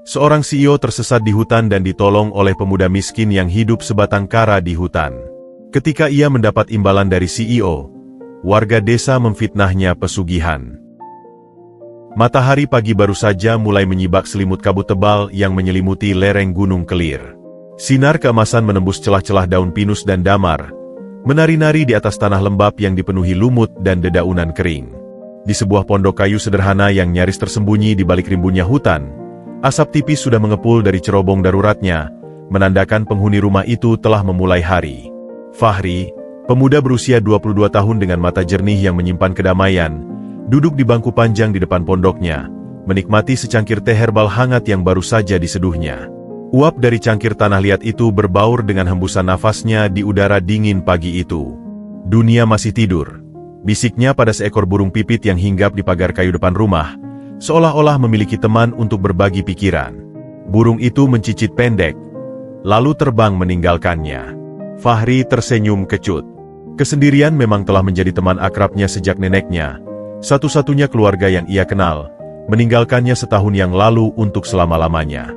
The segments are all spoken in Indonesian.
Seorang CEO tersesat di hutan dan ditolong oleh pemuda miskin yang hidup sebatang kara di hutan. Ketika ia mendapat imbalan dari CEO, warga desa memfitnahnya pesugihan. Matahari pagi baru saja mulai menyibak selimut kabut tebal yang menyelimuti lereng Gunung Kelir. Sinar keemasan menembus celah-celah daun pinus dan damar, menari-nari di atas tanah lembab yang dipenuhi lumut dan dedaunan kering. Di sebuah pondok kayu sederhana yang nyaris tersembunyi di balik rimbunnya hutan, asap tipis sudah mengepul dari cerobong daruratnya, menandakan penghuni rumah itu telah memulai hari. Fahri, pemuda berusia 22 tahun dengan mata jernih yang menyimpan kedamaian, duduk di bangku panjang di depan pondoknya, menikmati secangkir teh herbal hangat yang baru saja diseduhnya. Uap dari cangkir tanah liat itu berbaur dengan hembusan nafasnya di udara dingin pagi itu. Dunia masih tidur, bisiknya pada seekor burung pipit yang hinggap di pagar kayu depan rumah, seolah-olah memiliki teman untuk berbagi pikiran. Burung itu mencicit pendek, lalu terbang meninggalkannya. Fahri tersenyum kecut. Kesendirian memang telah menjadi teman akrabnya sejak neneknya, satu-satunya keluarga yang ia kenal, meninggalkannya setahun yang lalu untuk selama-lamanya.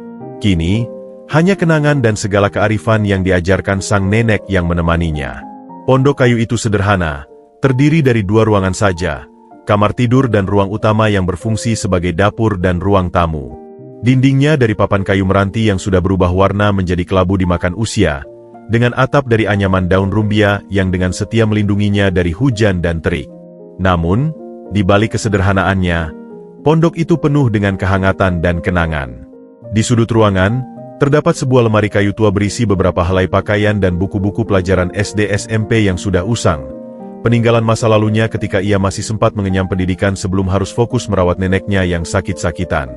Kini, hanya kenangan dan segala kearifan yang diajarkan sang nenek yang menemaninya. Pondok kayu itu sederhana, terdiri dari 2 ruangan saja, kamar tidur dan ruang utama yang berfungsi sebagai dapur dan ruang tamu. Dindingnya dari papan kayu meranti yang sudah berubah warna menjadi kelabu dimakan usia, dengan atap dari anyaman daun rumbia yang dengan setia melindunginya dari hujan dan terik. Namun, di balik kesederhanaannya, pondok itu penuh dengan kehangatan dan kenangan. Di sudut ruangan, terdapat sebuah lemari kayu tua berisi beberapa helai pakaian dan buku-buku pelajaran SD SMP yang sudah usang, peninggalan masa lalunya ketika ia masih sempat mengenyam pendidikan sebelum harus fokus merawat neneknya yang sakit-sakitan.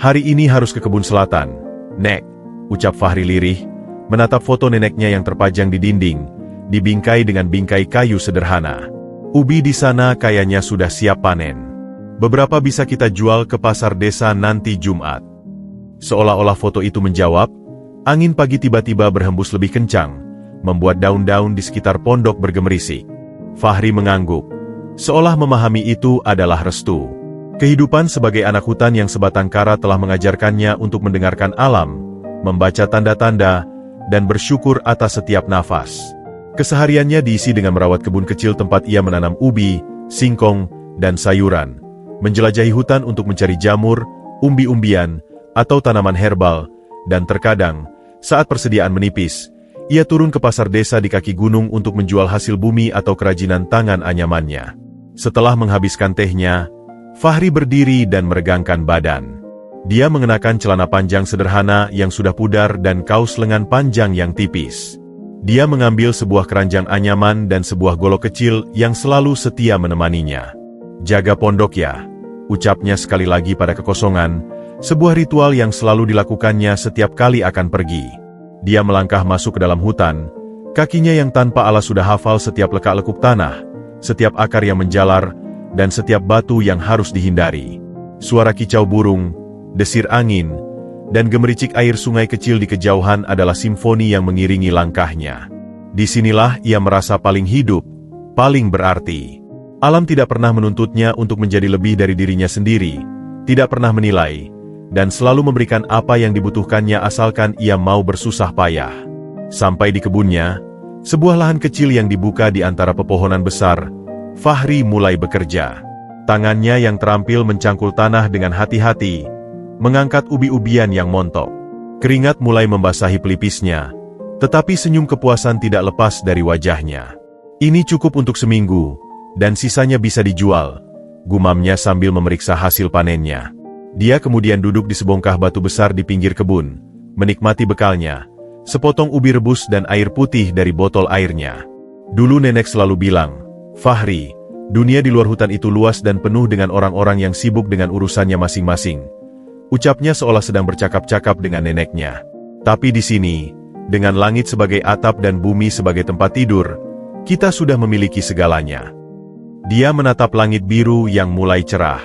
Hari ini harus ke kebun selatan, Nek, ucap Fahri lirih, menatap foto neneknya yang terpajang di dinding, dibingkai dengan bingkai kayu sederhana. Ubi di sana kayaknya sudah siap panen. Beberapa bisa kita jual ke pasar desa nanti Jumat. Seolah-olah foto itu menjawab, angin pagi tiba-tiba berhembus lebih kencang, membuat daun-daun di sekitar pondok bergemerisik. Fahri mengangguk, seolah memahami itu adalah restu. Kehidupan sebagai anak hutan yang sebatang kara telah mengajarkannya untuk mendengarkan alam, membaca tanda-tanda, dan bersyukur atas setiap nafas. Kesehariannya diisi dengan merawat kebun kecil tempat ia menanam ubi, singkong, dan sayuran, menjelajahi hutan untuk mencari jamur, umbi-umbian, atau tanaman herbal, dan terkadang, saat persediaan menipis, ia turun ke pasar desa di kaki gunung untuk menjual hasil bumi atau kerajinan tangan anyamannya. Setelah menghabiskan tehnya, Fahri berdiri dan meregangkan badan. Dia mengenakan celana panjang sederhana yang sudah pudar dan kaos lengan panjang yang tipis. Dia mengambil sebuah keranjang anyaman dan sebuah golok kecil yang selalu setia menemaninya. "Jaga pondok ya," ucapnya sekali lagi pada kekosongan, sebuah ritual yang selalu dilakukannya setiap kali akan pergi. Dia melangkah masuk ke dalam hutan, kakinya yang tanpa alas sudah hafal setiap lekak-lekuk tanah, setiap akar yang menjalar, dan setiap batu yang harus dihindari. Suara kicau burung, desir angin, dan gemericik air sungai kecil di kejauhan adalah simfoni yang mengiringi langkahnya. Disinilah ia merasa paling hidup, paling berarti. Alam tidak pernah menuntutnya untuk menjadi lebih dari dirinya sendiri, tidak pernah menilai, dan selalu memberikan apa yang dibutuhkannya asalkan ia mau bersusah payah. Sampai di kebunnya, sebuah lahan kecil yang dibuka di antara pepohonan besar, Fahri mulai bekerja. Tangannya yang terampil mencangkul tanah dengan hati-hati, mengangkat ubi-ubian yang montok. Keringat mulai membasahi pelipisnya, tetapi senyum kepuasan tidak lepas dari wajahnya. "Ini cukup untuk seminggu, dan sisanya bisa dijual," gumamnya sambil memeriksa hasil panennya. Dia kemudian duduk di sebongkah batu besar di pinggir kebun, menikmati bekalnya, sepotong ubi rebus dan air putih dari botol airnya. Dulu nenek selalu bilang, "Fahri, dunia di luar hutan itu luas dan penuh dengan orang-orang yang sibuk dengan urusannya masing-masing," ucapnya seolah sedang bercakap-cakap dengan neneknya. "Tapi di sini, dengan langit sebagai atap dan bumi sebagai tempat tidur, kita sudah memiliki segalanya." Dia menatap langit biru yang mulai cerah.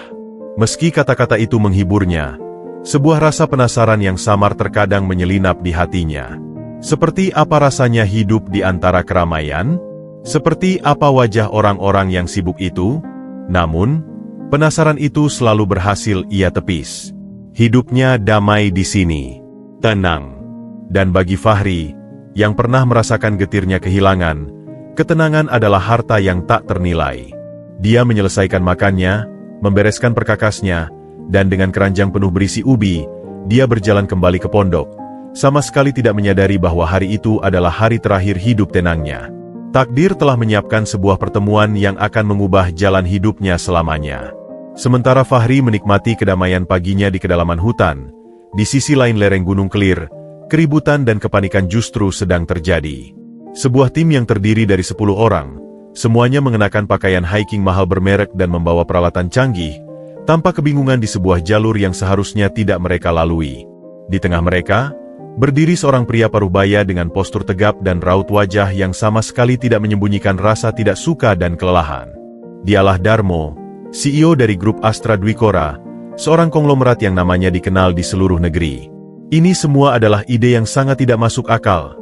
Meski kata-kata itu menghiburnya, sebuah rasa penasaran yang samar terkadang menyelinap di hatinya. Seperti apa rasanya hidup di antara keramaian? Seperti apa wajah orang-orang yang sibuk itu? Namun, penasaran itu selalu berhasil ia tepis. Hidupnya damai di sini. Tenang. Dan bagi Fahri, yang pernah merasakan getirnya kehilangan, ketenangan adalah harta yang tak ternilai. Dia menyelesaikan makannya, membereskan perkakasnya, dan dengan keranjang penuh berisi ubi, dia berjalan kembali ke pondok, sama sekali tidak menyadari bahwa hari itu adalah hari terakhir hidup tenangnya. Takdir telah menyiapkan sebuah pertemuan yang akan mengubah jalan hidupnya selamanya. Sementara Fahri menikmati kedamaian paginya di kedalaman hutan, di sisi lain lereng Gunung Kelir, keributan dan kepanikan justru sedang terjadi. Sebuah tim yang terdiri dari 10 orang, semuanya mengenakan pakaian hiking mahal bermerek dan membawa peralatan canggih, tanpa kebingungan di sebuah jalur yang seharusnya tidak mereka lalui. Di tengah mereka, berdiri seorang pria parubaya dengan postur tegap dan raut wajah yang sama sekali tidak menyembunyikan rasa tidak suka dan kelelahan. Dialah Darmo, CEO dari grup Astra Dwikora, seorang konglomerat yang namanya dikenal di seluruh negeri. Ini semua adalah ide yang sangat tidak masuk akal,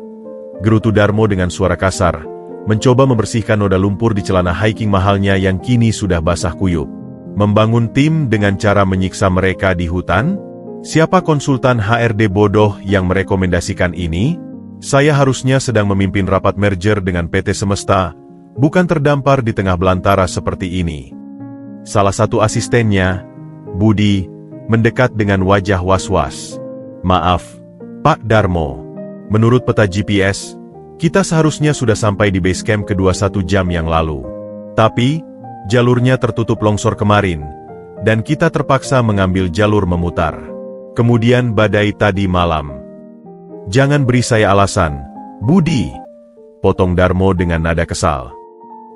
gerutu Darmo dengan suara kasar, mencoba membersihkan noda lumpur di celana hiking mahalnya yang kini sudah basah kuyup. Membangun tim dengan cara menyiksa mereka di hutan? Siapa konsultan HRD bodoh yang merekomendasikan ini? Saya harusnya sedang memimpin rapat merger dengan PT Semesta, bukan terdampar di tengah belantara seperti ini. Salah satu asistennya, Budi, mendekat dengan wajah was-was. Maaf, Pak Darmo. Menurut peta GPS, kita seharusnya sudah sampai di base camp kedua 1 jam yang lalu. Tapi, jalurnya tertutup longsor kemarin, dan kita terpaksa mengambil jalur memutar. Kemudian badai tadi malam. Jangan beri saya alasan, Budi, potong Darmo dengan nada kesal.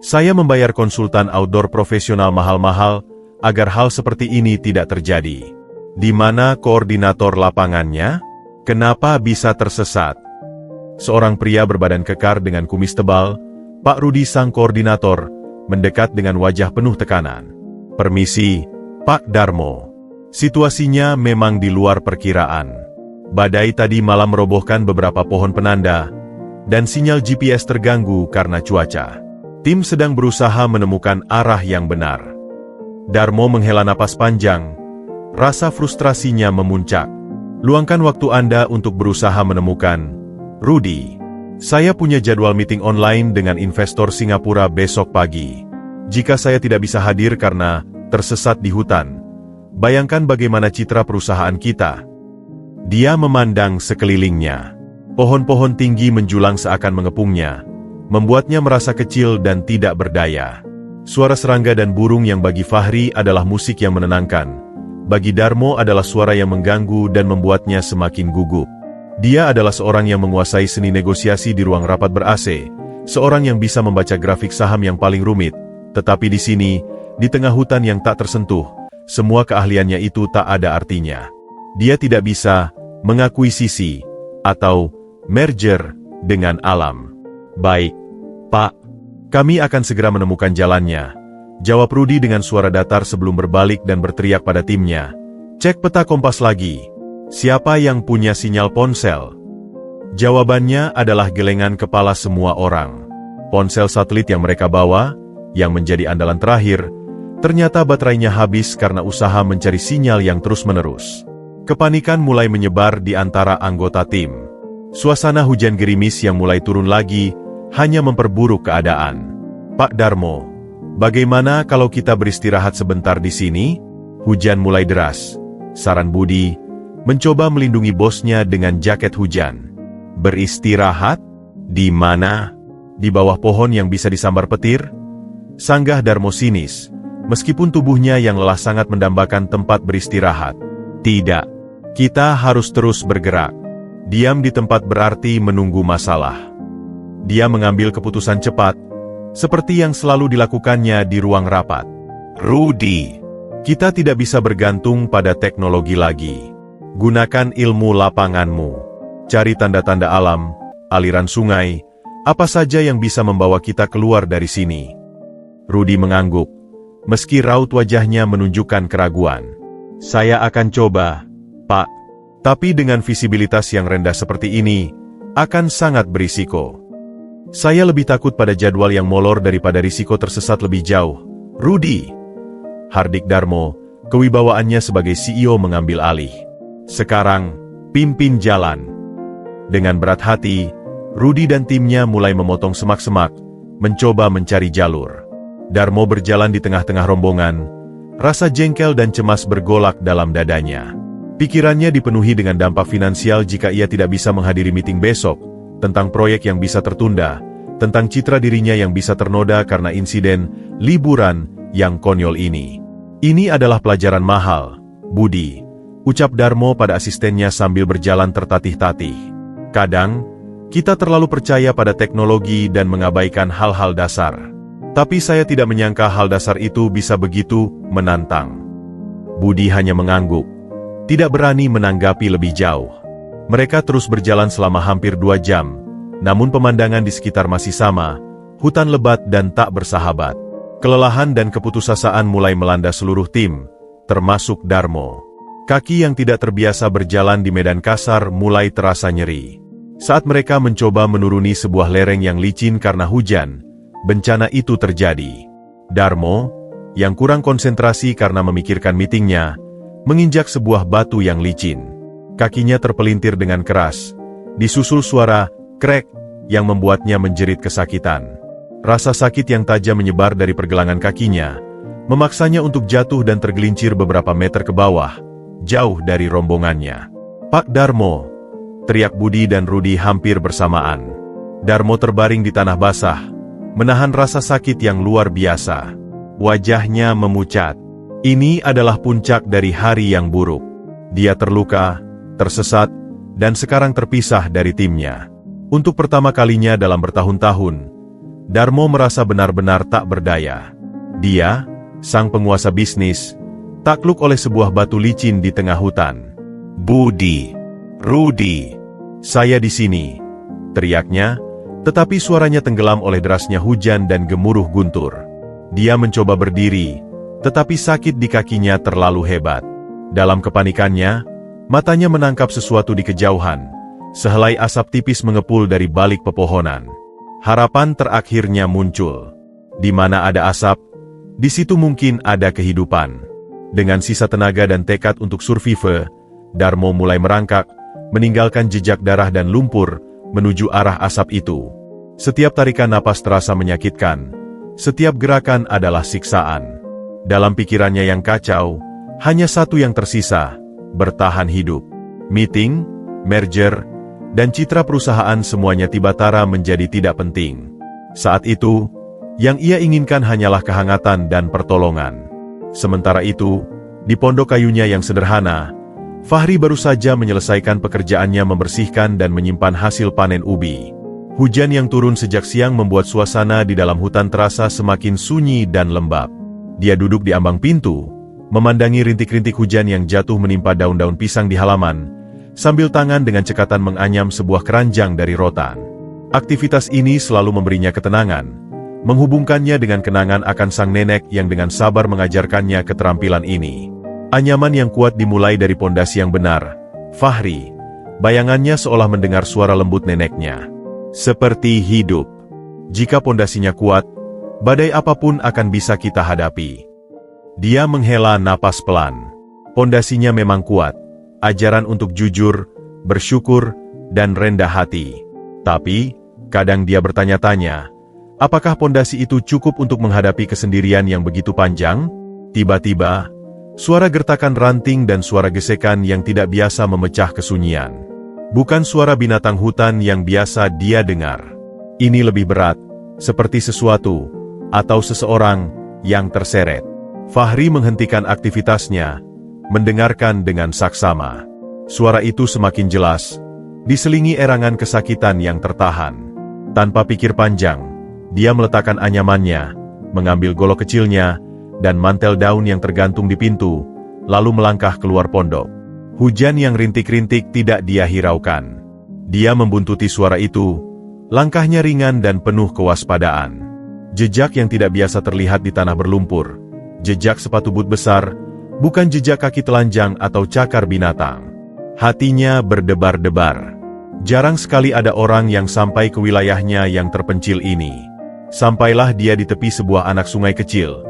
Saya membayar konsultan outdoor profesional mahal-mahal agar hal seperti ini tidak terjadi. Di mana koordinator lapangannya? Kenapa bisa tersesat? Seorang pria berbadan kekar dengan kumis tebal, Pak Rudi sang koordinator, mendekat dengan wajah penuh tekanan. Permisi, Pak Darmo. Situasinya memang di luar perkiraan. Badai tadi malam merobohkan beberapa pohon penanda, dan sinyal GPS terganggu karena cuaca. Tim sedang berusaha menemukan arah yang benar. Darmo menghela napas panjang. Rasa frustrasinya memuncak. Luangkan waktu Anda untuk berusaha menemukan. Rudi, saya punya jadwal meeting online dengan investor Singapura besok pagi. Jika saya tidak bisa hadir karena tersesat di hutan, bayangkan bagaimana citra perusahaan kita. Dia memandang sekelilingnya. Pohon-pohon tinggi menjulang seakan mengepungnya, membuatnya merasa kecil dan tidak berdaya. Suara serangga dan burung yang bagi Fahri adalah musik yang menenangkan, bagi Darmo adalah suara yang mengganggu dan membuatnya semakin gugup. Dia adalah seorang yang menguasai seni negosiasi di ruang rapat ber-AC, seorang yang bisa membaca grafik saham yang paling rumit, tetapi di sini, di tengah hutan yang tak tersentuh, semua keahliannya itu tak ada artinya. Dia tidak bisa mengakuisisi atau merger dengan alam. Baik, Pak. Kami akan segera menemukan jalannya, jawab Rudi dengan suara datar sebelum berbalik dan berteriak pada timnya. Cek peta kompas lagi. Siapa yang punya sinyal ponsel? Jawabannya adalah gelengan kepala semua orang. Ponsel satelit yang mereka bawa, yang menjadi andalan terakhir, ternyata baterainya habis karena usaha mencari sinyal yang terus-menerus. Kepanikan mulai menyebar di antara anggota tim. Suasana hujan gerimis yang mulai turun lagi, hanya memperburuk keadaan. Pak Darmo, bagaimana kalau kita beristirahat sebentar di sini? Hujan mulai deras. Saran Budi, mencoba melindungi bosnya dengan jaket hujan. Beristirahat? Di mana? Di bawah pohon yang bisa disambar petir? Sanggah Darmo sinis, meskipun tubuhnya yang lelah sangat mendambakan tempat beristirahat. Tidak. Kita harus terus bergerak. Diam di tempat berarti menunggu masalah. Dia mengambil keputusan cepat, seperti yang selalu dilakukannya di ruang rapat. Rudi, kita tidak bisa bergantung pada teknologi lagi. Gunakan ilmu lapanganmu. Cari tanda-tanda alam, aliran sungai, apa saja yang bisa membawa kita keluar dari sini. Rudi mengangguk, meski raut wajahnya menunjukkan keraguan. Saya akan coba, Pak. Tapi dengan visibilitas yang rendah seperti ini, akan sangat berisiko. Saya lebih takut pada jadwal yang molor daripada risiko tersesat lebih jauh. Rudi. Hardik Darmo, kewibawaannya sebagai CEO mengambil alih. Sekarang, pimpin jalan. Dengan berat hati, Rudy dan timnya mulai memotong semak-semak, mencoba mencari jalur. Darmo berjalan di tengah-tengah rombongan, rasa jengkel dan cemas bergolak dalam dadanya. Pikirannya dipenuhi dengan dampak finansial jika ia tidak bisa menghadiri meeting besok, tentang proyek yang bisa tertunda, tentang citra dirinya yang bisa ternoda karena insiden liburan yang konyol ini. Ini adalah pelajaran mahal, Budi, ucap Darmo pada asistennya sambil berjalan tertatih-tatih. Kadang, kita terlalu percaya pada teknologi dan mengabaikan hal-hal dasar. Tapi saya tidak menyangka hal dasar itu bisa begitu menantang. Budi hanya mengangguk, tidak berani menanggapi lebih jauh. Mereka terus berjalan selama hampir 2 jam. Namun pemandangan di sekitar masih sama, hutan lebat dan tak bersahabat. Kelelahan dan keputusasaan mulai melanda seluruh tim, termasuk Darmo. Kaki yang tidak terbiasa berjalan di medan kasar mulai terasa nyeri. Saat mereka mencoba menuruni sebuah lereng yang licin karena hujan, bencana itu terjadi. Darmo, yang kurang konsentrasi karena memikirkan meetingnya, menginjak sebuah batu yang licin. Kakinya terpelintir dengan keras, disusul suara krek yang membuatnya menjerit kesakitan. Rasa sakit yang tajam menyebar dari pergelangan kakinya, memaksanya untuk jatuh dan tergelincir beberapa meter ke bawah, jauh dari rombongannya. "Pak Darmo!" teriak Budi dan Rudy hampir bersamaan. Darmo terbaring di tanah basah, menahan rasa sakit yang luar biasa. Wajahnya memucat. Ini adalah puncak dari hari yang buruk. Dia terluka, tersesat, dan sekarang terpisah dari timnya. Untuk pertama kalinya dalam bertahun-tahun, Darmo merasa benar-benar tak berdaya. Dia, sang penguasa bisnis, takluk oleh sebuah batu licin di tengah hutan. "Budi, Rudy, saya di sini," teriaknya, tetapi suaranya tenggelam oleh derasnya hujan dan gemuruh guntur. Dia mencoba berdiri, tetapi sakit di kakinya terlalu hebat. Dalam kepanikannya, matanya menangkap sesuatu di kejauhan. Sehelai asap tipis mengepul dari balik pepohonan. Harapan terakhirnya muncul. Di mana ada asap, di situ mungkin ada kehidupan. Dengan sisa tenaga dan tekad untuk survive, Darmo mulai merangkak, meninggalkan jejak darah dan lumpur, menuju arah asap itu. Setiap tarikan napas terasa menyakitkan. Setiap gerakan adalah siksaan. Dalam pikirannya yang kacau, hanya satu yang tersisa, bertahan hidup. Meeting, merger, dan citra perusahaan semuanya tiba-tara menjadi tidak penting. Saat itu, yang ia inginkan hanyalah kehangatan dan pertolongan. Sementara itu, di pondok kayunya yang sederhana, Fahri baru saja menyelesaikan pekerjaannya membersihkan dan menyimpan hasil panen ubi. Hujan yang turun sejak siang membuat suasana di dalam hutan terasa semakin sunyi dan lembab. Dia duduk di ambang pintu, memandangi rintik-rintik hujan yang jatuh menimpa daun-daun pisang di halaman, sambil tangan dengan cekatan menganyam sebuah keranjang dari rotan. Aktivitas ini selalu memberinya ketenangan, menghubungkannya dengan kenangan akan sang nenek yang dengan sabar mengajarkannya keterampilan ini. Anyaman yang kuat dimulai dari pondasi yang benar. Fahri, bayangannya seolah mendengar suara lembut neneknya. Seperti hidup. Jika pondasinya kuat, badai apapun akan bisa kita hadapi. Dia menghela napas pelan. Pondasinya memang kuat. Ajaran untuk jujur, bersyukur, dan rendah hati. Tapi, kadang dia bertanya-tanya, apakah pondasi itu cukup untuk menghadapi kesendirian yang begitu panjang? Tiba-tiba, suara gertakan ranting dan suara gesekan yang tidak biasa memecah kesunyian. Bukan suara binatang hutan yang biasa dia dengar. Ini lebih berat, seperti sesuatu, atau seseorang, yang terseret. Fahri menghentikan aktivitasnya, mendengarkan dengan saksama. Suara itu semakin jelas, diselingi erangan kesakitan yang tertahan. Tanpa pikir panjang, dia meletakkan anyamannya, mengambil golok kecilnya, dan mantel daun yang tergantung di pintu, lalu melangkah keluar pondok. Hujan yang rintik-rintik tidak dia hiraukan. Dia membuntuti suara itu, langkahnya ringan dan penuh kewaspadaan. Jejak yang tidak biasa terlihat di tanah berlumpur, jejak sepatu but besar, bukan jejak kaki telanjang atau cakar binatang. Hatinya berdebar-debar. Jarang sekali ada orang yang sampai ke wilayahnya yang terpencil ini. Sampailah dia di tepi sebuah anak sungai kecil.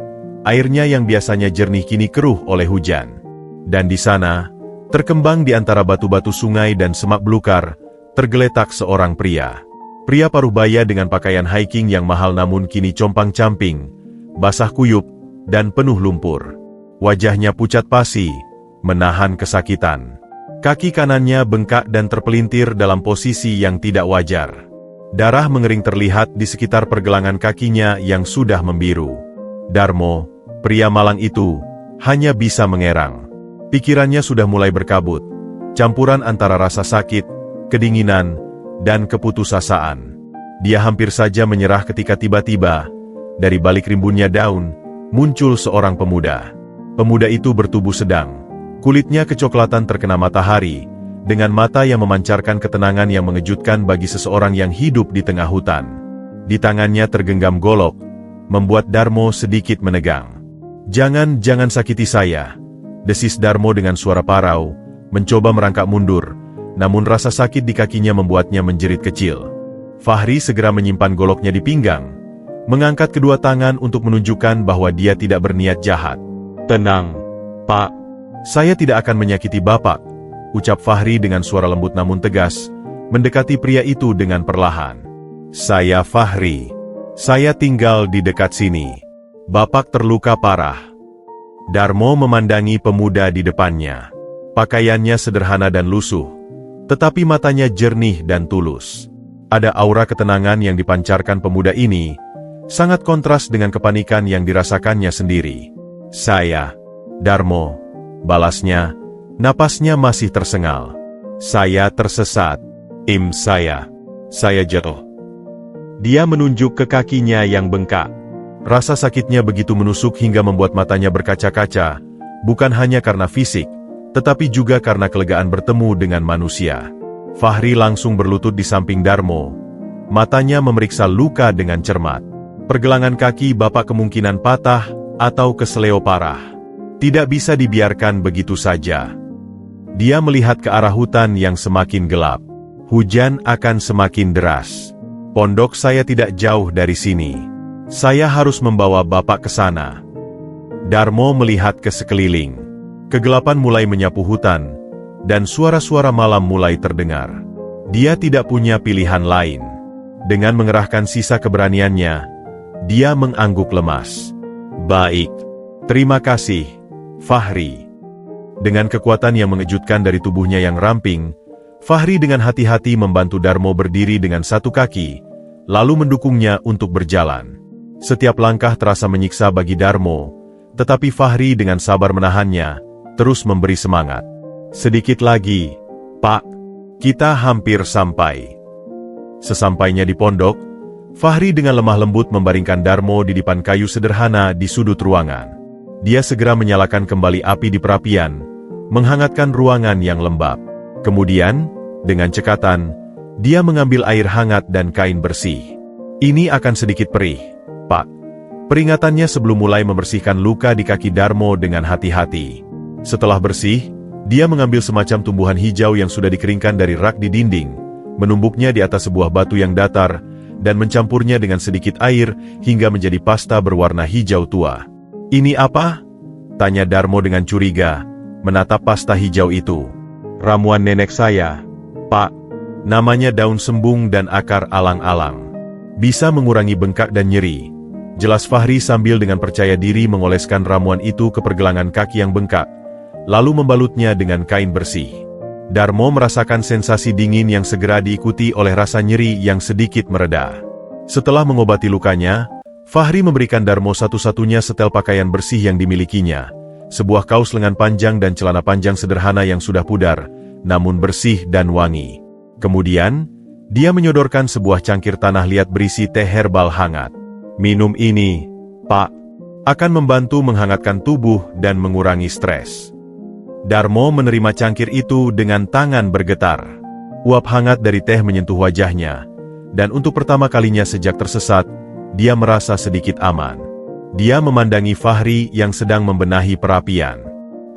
Airnya yang biasanya jernih kini keruh oleh hujan. Dan di sana, Terkembang di antara batu-batu sungai dan semak belukar, tergeletak seorang pria. Pria paruh-baya dengan pakaian hiking yang mahal namun kini compang-camping, basah kuyup, dan penuh lumpur. Wajahnya pucat pasi, menahan kesakitan. Kaki kanannya bengkak dan terpelintir dalam posisi yang tidak wajar. Darah mengering terlihat di sekitar pergelangan kakinya yang sudah membiru. Darmo, pria malang itu, hanya bisa mengerang. Pikirannya sudah mulai berkabut, campuran antara rasa sakit, kedinginan, dan keputusasaan. Dia hampir saja menyerah ketika tiba-tiba, dari balik rimbunnya daun, muncul seorang pemuda. Pemuda itu bertubuh sedang, kulitnya kecoklatan terkena matahari, dengan mata yang memancarkan ketenangan yang mengejutkan bagi seseorang yang hidup di tengah hutan. Di tangannya tergenggam golok, membuat Darmo sedikit menegang. Jangan sakiti saya, desis Darmo dengan suara parau, mencoba merangkak mundur, namun rasa sakit di kakinya membuatnya menjerit kecil. Fahri segera menyimpan goloknya di pinggang, mengangkat kedua tangan untuk menunjukkan bahwa dia tidak berniat jahat. Tenang, Pak. Saya tidak akan menyakiti Bapak, ucap Fahri dengan suara lembut namun tegas, mendekati pria itu dengan perlahan. Saya Fahri. Saya tinggal di dekat sini. Bapak terluka parah. Darmo memandangi pemuda di depannya. Pakaiannya sederhana dan lusuh, tetapi matanya jernih dan tulus. Ada aura ketenangan yang dipancarkan pemuda ini, sangat kontras dengan kepanikan yang dirasakannya sendiri. Saya, Darmo, balasnya, napasnya masih tersengal. Saya tersesat. Saya jatuh. Dia menunjuk ke kakinya yang bengkak. Rasa sakitnya begitu menusuk hingga membuat matanya berkaca-kaca, bukan hanya karena fisik, tetapi juga karena kelegaan bertemu dengan manusia. Fahri langsung berlutut di samping Darmo. Matanya memeriksa luka dengan cermat. Pergelangan kaki Bapak kemungkinan patah atau kesleo parah. Tidak bisa dibiarkan begitu saja. Dia melihat ke arah hutan yang semakin gelap. Hujan akan semakin deras. Pondok saya tidak jauh dari sini. Saya harus membawa Bapak ke sana. Darmo melihat ke sekeliling. Kegelapan mulai menyapu hutan, dan suara-suara malam mulai terdengar. Dia tidak punya pilihan lain. Dengan mengerahkan sisa keberaniannya, dia mengangguk lemas. Baik. Terima kasih, Fahri. Dengan kekuatan yang mengejutkan dari tubuhnya yang ramping, Fahri dengan hati-hati membantu Darmo berdiri dengan satu kaki, lalu mendukungnya untuk berjalan. Setiap langkah terasa menyiksa bagi Darmo, tetapi Fahri dengan sabar menahannya, terus memberi semangat. Sedikit lagi, Pak. Kita hampir sampai. Sesampainya di pondok, Fahri dengan lemah lembut membaringkan Darmo di dipan kayu sederhana di sudut ruangan. Dia segera menyalakan kembali api di perapian, menghangatkan ruangan yang lembab. Kemudian, dengan cekatan, dia mengambil air hangat dan kain bersih. Ini akan sedikit perih, Pak. Peringatannya sebelum mulai membersihkan luka di kaki Darmo dengan hati-hati. Setelah bersih, dia mengambil semacam tumbuhan hijau yang sudah dikeringkan dari rak di dinding, menumbuknya di atas sebuah batu yang datar, dan mencampurnya dengan sedikit air hingga menjadi pasta berwarna hijau tua. Ini apa? Tanya Darmo dengan curiga, menatap pasta hijau itu. Ramuan nenek saya, Pak. Namanya daun sembung dan akar alang-alang. Bisa mengurangi bengkak dan nyeri. Jelas Fahri sambil dengan percaya diri mengoleskan ramuan itu ke pergelangan kaki yang bengkak, lalu membalutnya dengan kain bersih. Darmo merasakan sensasi dingin yang segera diikuti oleh rasa nyeri yang sedikit mereda. Setelah mengobati lukanya, Fahri memberikan Darmo satu-satunya setel pakaian bersih yang dimilikinya. Sebuah kaos lengan panjang dan celana panjang sederhana yang sudah pudar, namun bersih dan wangi. Kemudian, dia menyodorkan sebuah cangkir tanah liat berisi teh herbal hangat. Minum ini, Pak. Akan membantu menghangatkan tubuh dan mengurangi stres. Darmo menerima cangkir itu dengan tangan bergetar. Uap hangat dari teh menyentuh wajahnya, dan untuk pertama kalinya sejak tersesat, dia merasa sedikit aman. Dia memandangi Fahri yang sedang membenahi perapian.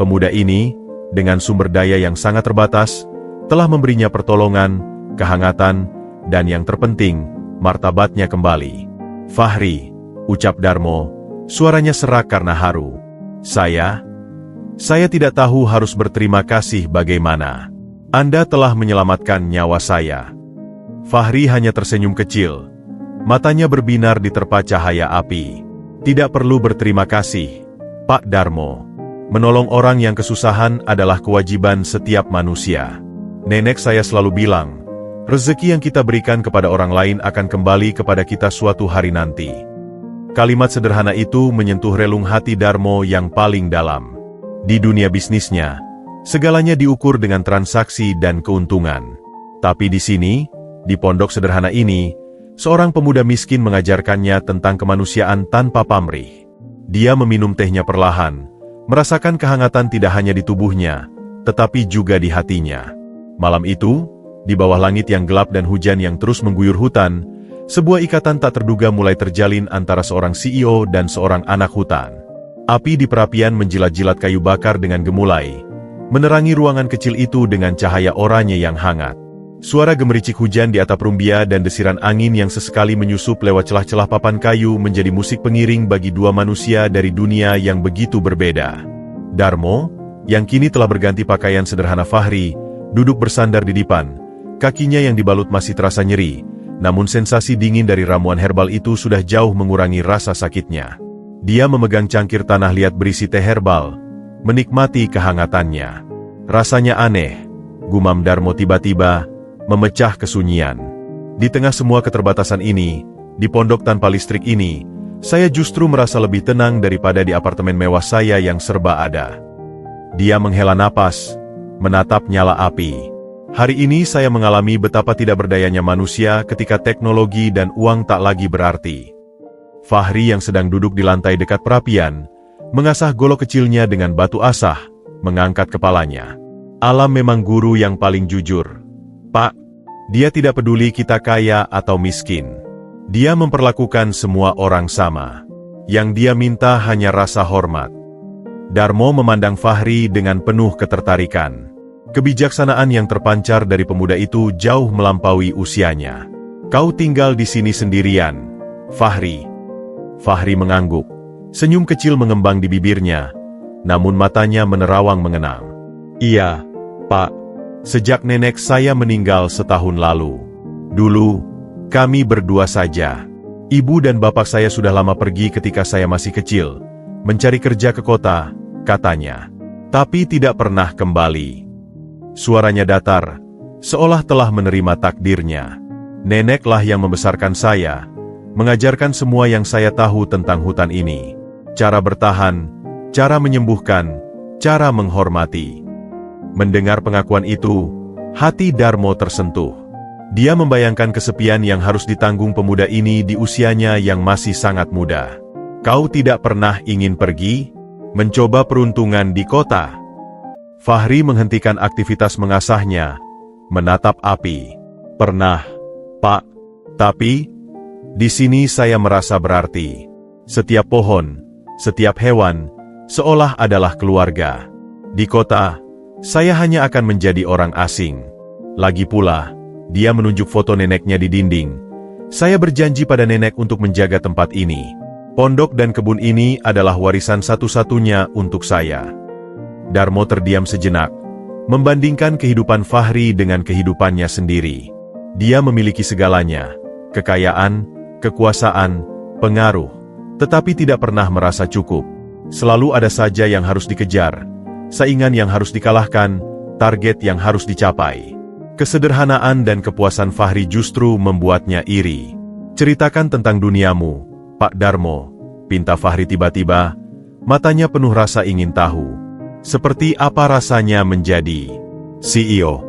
Pemuda ini, dengan sumber daya yang sangat terbatas, telah memberinya pertolongan, kehangatan, dan yang terpenting, martabatnya kembali. Fahri, ucap Darmo, suaranya serak karena haru. Saya Saya tidak tahu harus berterima kasih bagaimana. Anda telah menyelamatkan nyawa saya. Fahri hanya tersenyum kecil. Matanya berbinar diterpa cahaya api. Tidak perlu berterima kasih, Pak Darmo. Menolong orang yang kesusahan adalah kewajiban setiap manusia. Nenek saya selalu bilang, rezeki yang kita berikan kepada orang lain akan kembali kepada kita suatu hari nanti. Kalimat sederhana itu menyentuh relung hati Darmo yang paling dalam. Di dunia bisnisnya, segalanya diukur dengan transaksi dan keuntungan. Tapi di sini, di pondok sederhana ini, seorang pemuda miskin mengajarkannya tentang kemanusiaan tanpa pamrih. Dia meminum tehnya perlahan, merasakan kehangatan tidak hanya di tubuhnya, tetapi juga di hatinya. Malam itu, di bawah langit yang gelap dan hujan yang terus mengguyur hutan, sebuah ikatan tak terduga mulai terjalin antara seorang CEO dan seorang anak hutan. Api di perapian menjilat-jilat kayu bakar dengan gemulai, menerangi ruangan kecil itu dengan cahaya oranye yang hangat. Suara gemericik hujan di atap rumbia dan desiran angin yang sesekali menyusup lewat celah-celah papan kayu menjadi musik pengiring bagi dua manusia dari dunia yang begitu berbeda. Darmo, yang kini telah berganti pakaian sederhana Fahri, duduk bersandar di dipan. Kakinya yang dibalut masih terasa nyeri, namun sensasi dingin dari ramuan herbal itu sudah jauh mengurangi rasa sakitnya. Dia memegang cangkir tanah liat berisi teh herbal, menikmati kehangatannya. Rasanya aneh, gumam Darmo tiba-tiba, memecah kesunyian. Di tengah semua keterbatasan ini, di pondok tanpa listrik ini, saya justru merasa lebih tenang daripada di apartemen mewah saya yang serba ada. Dia menghela napas, menatap nyala api. Hari ini saya mengalami betapa tidak berdayanya manusia ketika teknologi dan uang tak lagi berarti. Fahri yang sedang duduk di lantai dekat perapian, mengasah golok kecilnya dengan batu asah, mengangkat kepalanya. Alam memang guru yang paling jujur. Pak, dia tidak peduli kita kaya atau miskin. Dia memperlakukan semua orang sama. Yang dia minta hanya rasa hormat. Darmo memandang Fahri dengan penuh ketertarikan. Kebijaksanaan yang terpancar dari pemuda itu jauh melampaui usianya. Kau tinggal di sini sendirian, Fahri. Fahri mengangguk. Senyum kecil mengembang di bibirnya, namun matanya menerawang mengenang. Iya, Pak. Sejak nenek saya meninggal setahun lalu. Dulu, kami berdua saja. Ibu dan bapak saya sudah lama pergi ketika saya masih kecil, mencari kerja ke kota, katanya. Tapi tidak pernah kembali. Suaranya datar, seolah telah menerima takdirnya. Neneklah yang membesarkan saya, mengajarkan semua yang saya tahu tentang hutan ini. Cara bertahan, cara menyembuhkan, cara menghormati. Mendengar pengakuan itu, hati Darmo tersentuh. Dia membayangkan kesepian yang harus ditanggung pemuda ini di usianya yang masih sangat muda. Kau tidak pernah ingin pergi? Mencoba peruntungan di kota? Fahri menghentikan aktivitas mengasahnya, menatap api. Pernah, Pak. Tapi, di sini saya merasa berarti. Setiap pohon, setiap hewan, seolah adalah keluarga. Di kota, saya hanya akan menjadi orang asing. Lagi pula, dia menunjuk foto neneknya di dinding. Saya berjanji pada nenek untuk menjaga tempat ini. Pondok dan kebun ini adalah warisan satu-satunya untuk saya. Darmo terdiam sejenak, membandingkan kehidupan Fahri dengan kehidupannya sendiri. Dia memiliki segalanya, kekayaan, kekuasaan, pengaruh, tetapi tidak pernah merasa cukup. Selalu ada saja yang harus dikejar, saingan yang harus dikalahkan, target yang harus dicapai. Kesederhanaan dan kepuasan Fahri justru membuatnya iri. Ceritakan tentang duniamu, Pak Darmo, pinta Fahri tiba-tiba, matanya penuh rasa ingin tahu. Seperti apa rasanya menjadi CEO?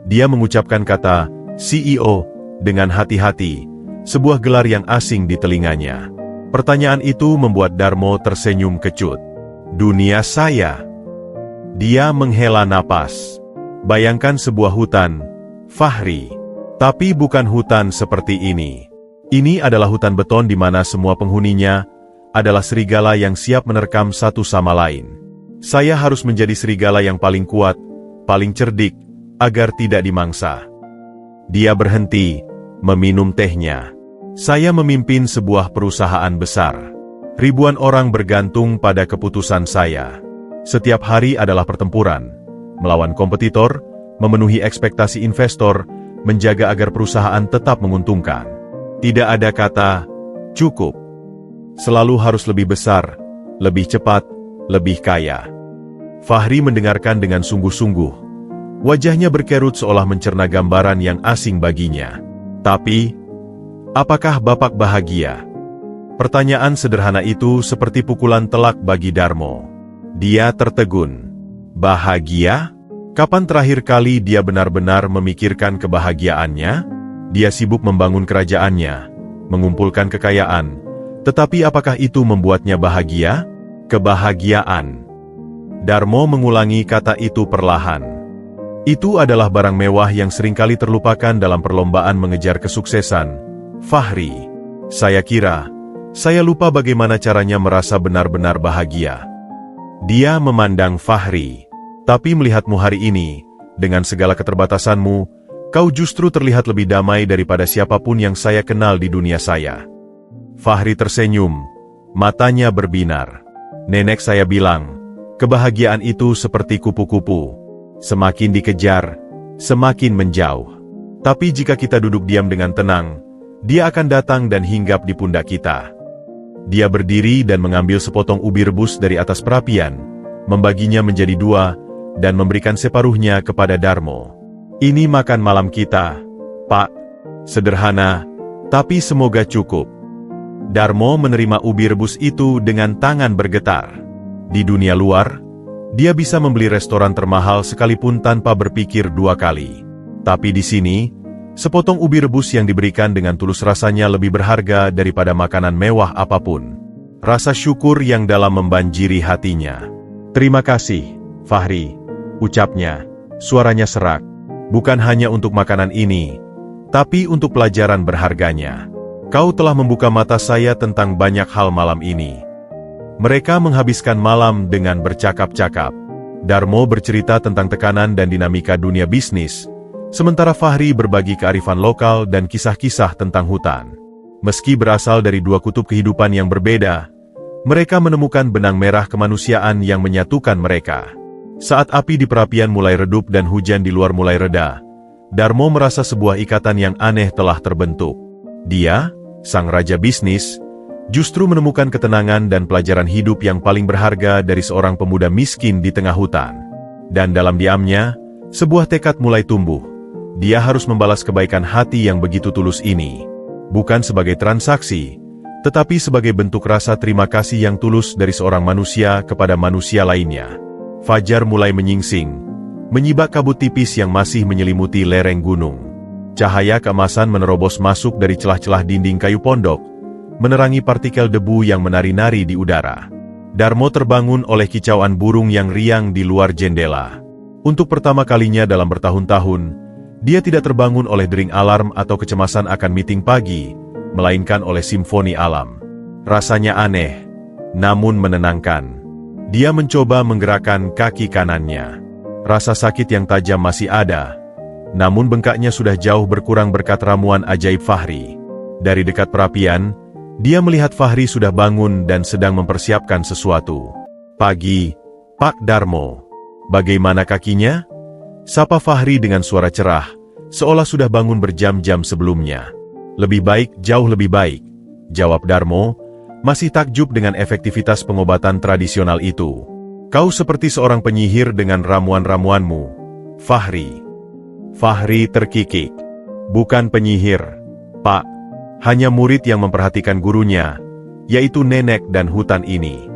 Dia mengucapkan kata CEO dengan hati-hati, sebuah gelar yang asing di telinganya. Pertanyaan itu membuat Darmo tersenyum kecut. Dunia saya. Dia menghela napas. Bayangkan sebuah hutan, Fahri. Tapi bukan hutan seperti ini. Ini adalah hutan beton di mana semua penghuninya adalah serigala yang siap menerkam satu sama lain. Saya harus menjadi serigala yang paling kuat, paling cerdik, agar tidak dimangsa. Dia berhenti, meminum tehnya. Saya memimpin sebuah perusahaan besar. Ribuan orang bergantung pada keputusan saya. Setiap hari adalah pertempuran, melawan kompetitor, memenuhi ekspektasi investor, menjaga agar perusahaan tetap menguntungkan. Tidak ada kata cukup. Selalu harus lebih besar, lebih cepat, lebih kaya. Fahri mendengarkan dengan sungguh-sungguh. Wajahnya berkerut seolah mencerna gambaran yang asing baginya. Tapi, apakah Bapak bahagia? Pertanyaan sederhana itu seperti pukulan telak bagi Darmo. Dia tertegun. Bahagia? Kapan terakhir kali dia benar-benar memikirkan kebahagiaannya? Dia sibuk membangun kerajaannya, mengumpulkan kekayaan. Tetapi apakah itu membuatnya bahagia? Kebahagiaan. Darmo mengulangi kata itu perlahan. Itu adalah barang mewah yang seringkali terlupakan dalam perlombaan mengejar kesuksesan. Fahri, saya kira, saya lupa bagaimana caranya merasa benar-benar bahagia. Dia memandang Fahri. Tapi melihatmu hari ini, dengan segala keterbatasanmu, kau justru terlihat lebih damai daripada siapapun yang saya kenal di dunia saya. Fahri tersenyum, matanya berbinar. Nenek saya bilang, kebahagiaan itu seperti kupu-kupu. Semakin dikejar, semakin menjauh. Tapi jika kita duduk diam dengan tenang, dia akan datang dan hinggap di pundak kita. Dia berdiri dan mengambil sepotong ubi rebus dari atas perapian, membaginya menjadi dua, dan memberikan separuhnya kepada Darmo. Ini makan malam kita, Pak. Sederhana, tapi semoga cukup. Darmo menerima ubi rebus itu dengan tangan bergetar. Di dunia luar, dia bisa membeli restoran termahal sekalipun tanpa berpikir dua kali. Tapi di sini, sepotong ubi rebus yang diberikan dengan tulus rasanya lebih berharga daripada makanan mewah apapun. Rasa syukur yang dalam membanjiri hatinya. Terima kasih, Fahri, ucapnya, suaranya serak. Bukan hanya untuk makanan ini, tapi untuk pelajaran berharganya. Kau telah membuka mata saya tentang banyak hal malam ini. Mereka menghabiskan malam dengan bercakap-cakap. Darmo bercerita tentang tekanan dan dinamika dunia bisnis, sementara Fahri berbagi kearifan lokal dan kisah-kisah tentang hutan. Meski berasal dari dua kutub kehidupan yang berbeda, mereka menemukan benang merah kemanusiaan yang menyatukan mereka. Saat api di perapian mulai redup dan hujan di luar mulai reda, Darmo merasa sebuah ikatan yang aneh telah terbentuk. Dia, sang raja bisnis, justru menemukan ketenangan dan pelajaran hidup yang paling berharga dari seorang pemuda miskin di tengah hutan. Dan dalam diamnya, sebuah tekad mulai tumbuh. Dia harus membalas kebaikan hati yang begitu tulus ini. Bukan sebagai transaksi, tetapi sebagai bentuk rasa terima kasih yang tulus dari seorang manusia kepada manusia lainnya. Fajar mulai menyingsing, menyibak kabut tipis yang masih menyelimuti lereng gunung. Cahaya keemasan menerobos masuk dari celah-celah dinding kayu pondok, menerangi partikel debu yang menari-nari di udara. Darmo terbangun oleh kicauan burung yang riang di luar jendela. Untuk pertama kalinya dalam bertahun-tahun, dia tidak terbangun oleh dering alarm atau kecemasan akan meeting pagi, melainkan oleh simfoni alam. Rasanya aneh, namun menenangkan. Dia mencoba menggerakkan kaki kanannya. Rasa sakit yang tajam masih ada, namun bengkaknya sudah jauh berkurang berkat ramuan ajaib Fahri. Dari dekat perapian, dia melihat Fahri sudah bangun dan sedang mempersiapkan sesuatu. Pagi, Pak Darmo. Bagaimana kakinya? Sapa Fahri dengan suara cerah, seolah sudah bangun berjam-jam sebelumnya. Lebih baik, jauh lebih baik, jawab Darmo, masih takjub dengan efektivitas pengobatan tradisional itu. Kau seperti seorang penyihir dengan ramuan-ramuanmu, Fahri. Fahri terkikik. Bukan penyihir, Pak. Hanya murid yang memperhatikan gurunya, yaitu nenek dan hutan ini.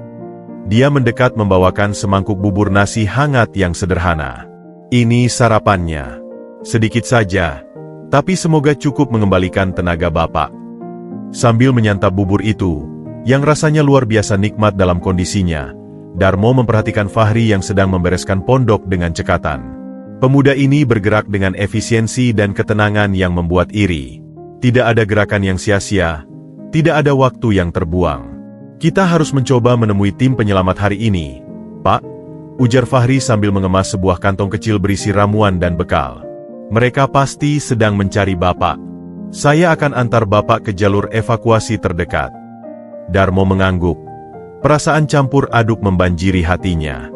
Dia mendekat membawakan semangkuk bubur nasi hangat yang sederhana. Ini sarapannya. Sedikit saja, tapi semoga cukup mengembalikan tenaga Bapak. Sambil menyantap bubur itu, yang rasanya luar biasa nikmat dalam kondisinya, Darmo memperhatikan Fahri yang sedang membereskan pondok dengan cekatan. Pemuda ini bergerak dengan efisiensi dan ketenangan yang membuat iri. Tidak ada gerakan yang sia-sia, tidak ada waktu yang terbuang. Kita harus mencoba menemui tim penyelamat hari ini, Pak, ujar Fahri sambil mengemas sebuah kantong kecil berisi ramuan dan bekal. Mereka pasti sedang mencari Bapak. Saya akan antar Bapak ke jalur evakuasi terdekat. Darmo mengangguk. Perasaan campur aduk membanjiri hatinya.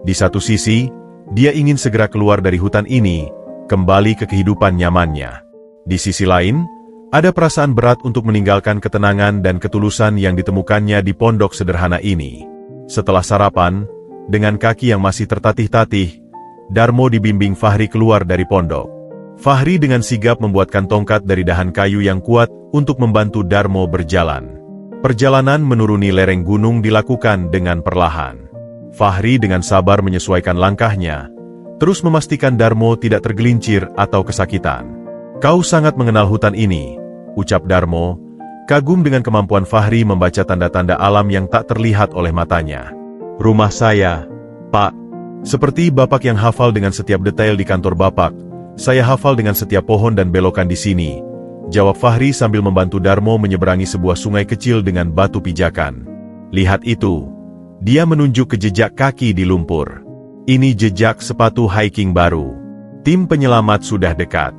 Di satu sisi, dia ingin segera keluar dari hutan ini, kembali ke kehidupan nyamannya. Di sisi lain, ada perasaan berat untuk meninggalkan ketenangan dan ketulusan yang ditemukannya di pondok sederhana ini. Setelah sarapan, dengan kaki yang masih tertatih-tatih, Darmo dibimbing Fahri keluar dari pondok. Fahri dengan sigap membuatkan tongkat dari dahan kayu yang kuat untuk membantu Darmo berjalan. Perjalanan menuruni lereng gunung dilakukan dengan perlahan. Fahri dengan sabar menyesuaikan langkahnya, terus memastikan Darmo tidak tergelincir atau kesakitan. "Kau sangat mengenal hutan ini," ucap Darmo, kagum dengan kemampuan Fahri membaca tanda-tanda alam yang tak terlihat oleh matanya. "Rumah saya, Pak. Seperti Bapak yang hafal dengan setiap detail di kantor Bapak, saya hafal dengan setiap pohon dan belokan di sini," jawab Fahri sambil membantu Darmo menyeberangi sebuah sungai kecil dengan batu pijakan. "Lihat itu." Dia menunjuk ke jejak kaki di lumpur. "Ini jejak sepatu hiking baru. Tim penyelamat sudah dekat."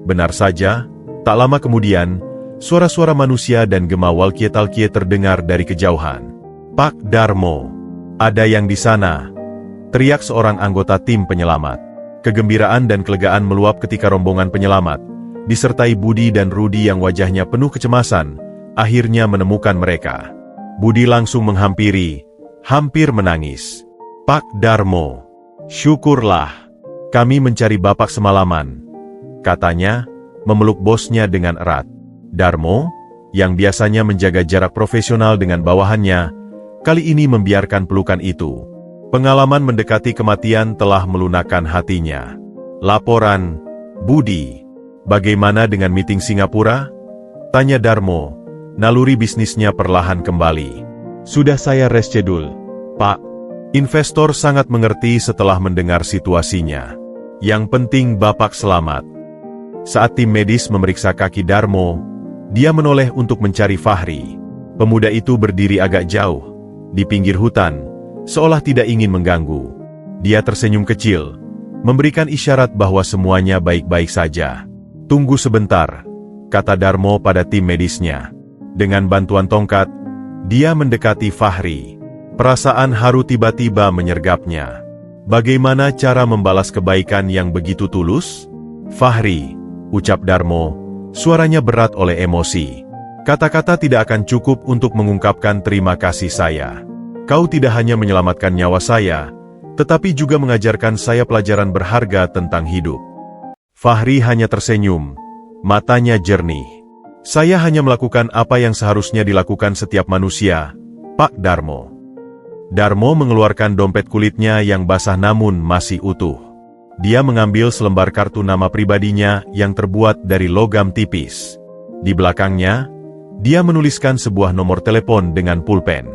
Benar saja, tak lama kemudian, suara-suara manusia dan gema walkie-talkie terdengar dari kejauhan. "Pak Darmo, ada yang di sana," teriak seorang anggota tim penyelamat. Kegembiraan dan kelegaan meluap ketika rombongan penyelamat, disertai Budi dan Rudi yang wajahnya penuh kecemasan, akhirnya menemukan mereka. Budi langsung menghampiri, hampir menangis. "Pak Darmo, syukurlah. Kami mencari Bapak semalaman," katanya, memeluk bosnya dengan erat. Darmo, yang biasanya menjaga jarak profesional dengan bawahannya, kali ini membiarkan pelukan itu. Pengalaman mendekati kematian telah melunakkan hatinya. "Laporan, Budi. Bagaimana dengan meeting Singapura?" tanya Darmo, naluri bisnisnya perlahan kembali. "Sudah saya reschedule, Pak." Investor sangat mengerti setelah mendengar situasinya. "Yang penting Bapak selamat." Saat tim medis memeriksa kaki Darmo, dia menoleh untuk mencari Fahri. Pemuda itu berdiri agak jauh, di pinggir hutan, seolah tidak ingin mengganggu. Dia tersenyum kecil, memberikan isyarat bahwa semuanya baik-baik saja. "Tunggu sebentar," kata Darmo pada tim medisnya. Dengan bantuan tongkat, dia mendekati Fahri. Perasaan haru tiba-tiba menyergapnya. "Bagaimana cara membalas kebaikan yang begitu tulus?" "Fahri," ucap Darmo, suaranya berat oleh emosi. "Kata-kata tidak akan cukup untuk mengungkapkan terima kasih saya. Kau tidak hanya menyelamatkan nyawa saya, tetapi juga mengajarkan saya pelajaran berharga tentang hidup." Fahri hanya tersenyum, matanya jernih. "Saya hanya melakukan apa yang seharusnya dilakukan setiap manusia, Pak Darmo." Darmo mengeluarkan dompet kulitnya yang basah namun masih utuh. Dia mengambil selembar kartu nama pribadinya yang terbuat dari logam tipis. Di belakangnya, dia menuliskan sebuah nomor telepon dengan pulpen.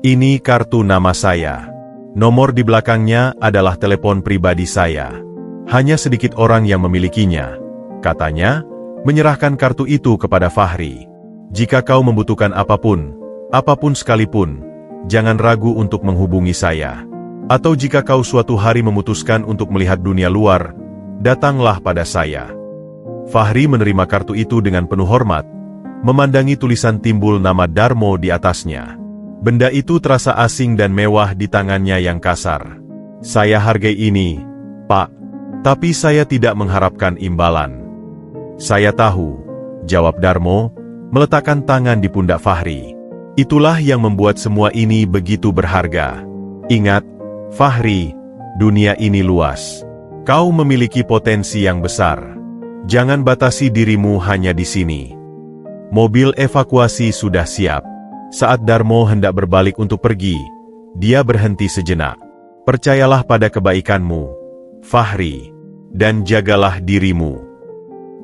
"Ini kartu nama saya. Nomor di belakangnya adalah telepon pribadi saya. Hanya sedikit orang yang memilikinya," katanya, menyerahkan kartu itu kepada Fahri. "Jika kau membutuhkan apapun sekalipun, jangan ragu untuk menghubungi saya. Atau jika kau suatu hari memutuskan untuk melihat dunia luar, datanglah pada saya." Fahri menerima kartu itu dengan penuh hormat, memandangi tulisan timbul nama Darmo di atasnya. Benda itu terasa asing dan mewah di tangannya yang kasar. "Saya hargai ini, Pak. Tapi saya tidak mengharapkan imbalan." "Saya tahu," jawab Darmo, meletakkan tangan di pundak Fahri. "Itulah yang membuat semua ini begitu berharga. Ingat, Fahri, dunia ini luas. Kau memiliki potensi yang besar. Jangan batasi dirimu hanya di sini." Mobil evakuasi sudah siap. Saat Darmo hendak berbalik untuk pergi, dia berhenti sejenak. "Percayalah pada kebaikanmu, Fahri, dan jagalah dirimu."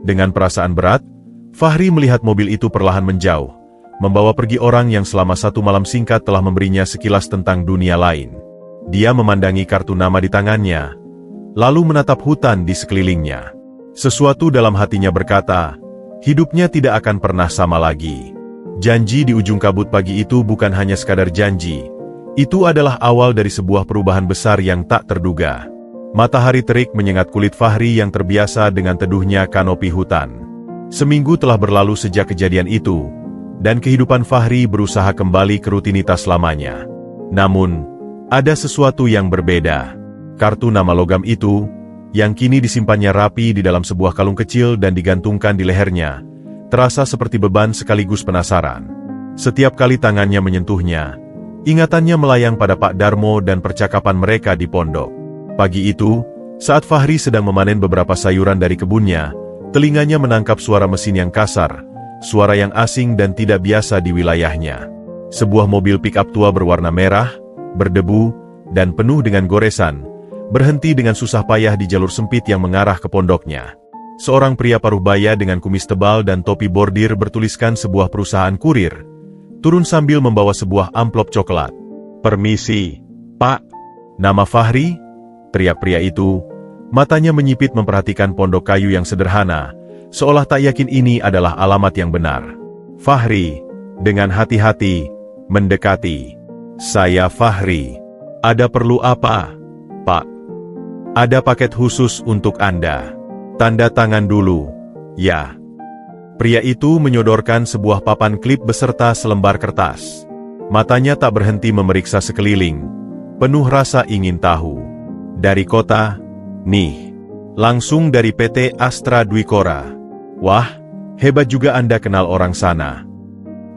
Dengan perasaan berat, Fahri melihat mobil itu perlahan menjauh, membawa pergi orang yang selama satu malam singkat telah memberinya sekilas tentang dunia lain. Dia memandangi kartu nama di tangannya, lalu menatap hutan di sekelilingnya. Sesuatu dalam hatinya berkata, hidupnya tidak akan pernah sama lagi. Janji di ujung kabut pagi itu bukan hanya sekadar janji, itu adalah awal dari sebuah perubahan besar yang tak terduga. Matahari terik menyengat kulit Fahri yang terbiasa dengan teduhnya kanopi hutan. Seminggu telah berlalu sejak kejadian itu, dan kehidupan Fahri berusaha kembali ke rutinitas lamanya. Namun, Ada sesuatu yang berbeda. Kartu nama logam itu, yang kini disimpannya rapi di dalam sebuah kalung kecil dan digantungkan di lehernya, terasa seperti beban sekaligus penasaran. Setiap kali tangannya menyentuhnya, ingatannya melayang pada Pak Darmo dan percakapan mereka di pondok. Pagi itu, saat Fahri sedang memanen beberapa sayuran dari kebunnya, telinganya menangkap suara mesin yang kasar, suara yang asing dan tidak biasa di wilayahnya. Sebuah mobil pick-up tua berwarna merah, berdebu, dan penuh dengan goresan, berhenti dengan susah payah di jalur sempit yang mengarah ke pondoknya. Seorang pria paruh baya dengan kumis tebal dan topi bordir bertuliskan sebuah perusahaan kurir, turun sambil membawa sebuah amplop coklat. "Permisi, Pak." "Nama Fahri?" teriak pria itu, matanya menyipit memperhatikan pondok kayu yang sederhana, seolah tak yakin ini adalah alamat yang benar. Fahri, dengan hati-hati, mendekati. "Saya Fahri. Ada perlu apa, Pak?" "Ada paket khusus untuk Anda. Tanda tangan dulu, ya." Pria itu menyodorkan sebuah papan klip beserta selembar kertas. Matanya tak berhenti memeriksa sekeliling, penuh rasa ingin tahu. "Dari kota, nih. Langsung dari PT Astra Dwikora." "Wah, hebat juga Anda kenal orang sana."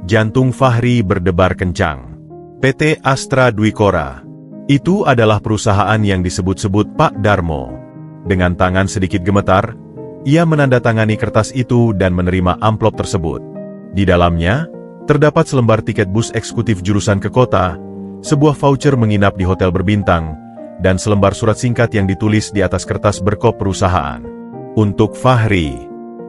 Jantung Fahri berdebar kencang. PT Astra Dwikora. Itu adalah perusahaan yang disebut-sebut Pak Darmo. Dengan tangan sedikit gemetar, ia menandatangani kertas itu dan menerima amplop tersebut. Di dalamnya, terdapat selembar tiket bus eksekutif jurusan ke kota, sebuah voucher menginap di hotel berbintang, dan selembar surat singkat yang ditulis di atas kertas berkop perusahaan. "Untuk Fahri,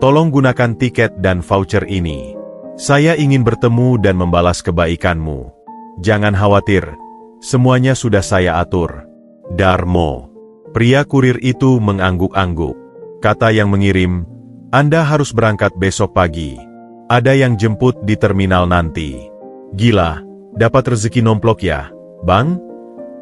tolong gunakan tiket dan voucher ini. Saya ingin bertemu dan membalas kebaikanmu. Jangan khawatir, semuanya sudah saya atur. Darmo." Pria kurir itu mengangguk-angguk. Kata yang mengirim, "Anda harus berangkat besok pagi. Ada yang jemput di terminal nanti." "Gila, dapat rezeki nomplok ya, Bang?"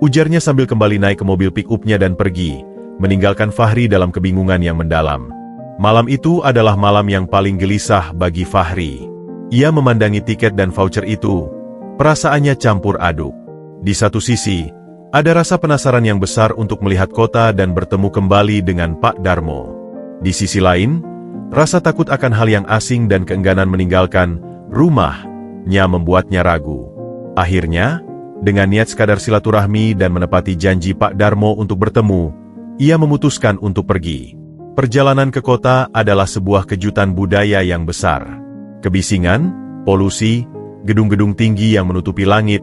ujarnya sambil kembali naik ke mobil pick-up-nya dan pergi, meninggalkan Fahri dalam kebingungan yang mendalam. Malam itu adalah malam yang paling gelisah bagi Fahri. Ia memandangi tiket dan voucher itu, perasaannya campur aduk. Di satu sisi, ada rasa penasaran yang besar untuk melihat kota dan bertemu kembali dengan Pak Darmo. Di sisi lain, rasa takut akan hal yang asing dan keengganan meninggalkan rumahnya membuatnya ragu. Akhirnya, dengan niat sekadar silaturahmi dan menepati janji Pak Darmo untuk bertemu, ia memutuskan untuk pergi. Perjalanan ke kota adalah sebuah kejutan budaya yang besar. Kebisingan, polusi, gedung-gedung tinggi yang menutupi langit,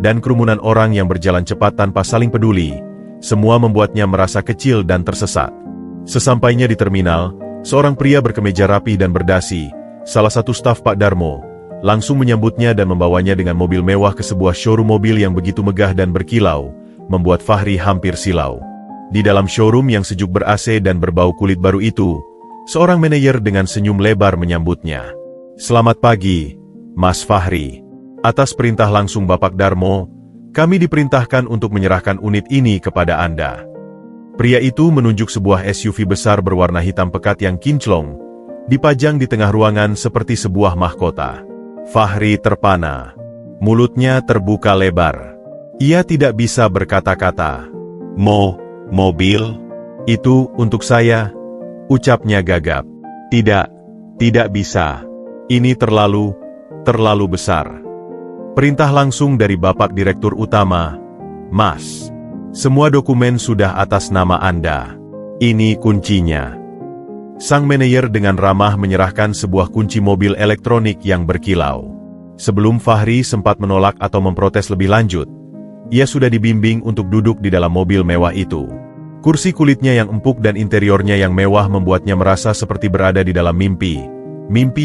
dan kerumunan orang yang berjalan cepat tanpa saling peduli, semua membuatnya merasa kecil dan tersesat. Sesampainya di terminal, seorang pria berkemeja rapi dan berdasi, salah satu staf Pak Darmo, langsung menyambutnya dan membawanya dengan mobil mewah ke sebuah showroom mobil yang begitu megah dan berkilau, membuat Fahri hampir silau. Di dalam showroom yang sejuk ber-AC dan berbau kulit baru itu, seorang manajer dengan senyum lebar menyambutnya. "Selamat pagi, Mas Fahri. Atas perintah langsung Bapak Darmo, kami diperintahkan untuk menyerahkan unit ini kepada Anda." Pria itu menunjuk sebuah SUV besar berwarna hitam pekat yang kinclong, dipajang di tengah ruangan seperti sebuah mahkota. Fahri terpana. Mulutnya terbuka lebar. Ia tidak bisa berkata-kata. Mobil? Itu untuk saya?" ucapnya gagap. Tidak bisa. Ini terlalu besar. Perintah langsung dari Bapak Direktur Utama, Mas. Semua dokumen sudah atas nama Anda. Ini kuncinya. Sang manajer dengan ramah menyerahkan sebuah kunci mobil elektronik yang berkilau. Sebelum Fahri sempat menolak atau memprotes lebih lanjut, ia sudah dibimbing untuk duduk di dalam mobil mewah itu. Kursi kulitnya yang empuk dan interiornya yang mewah membuatnya merasa seperti berada di dalam mimpi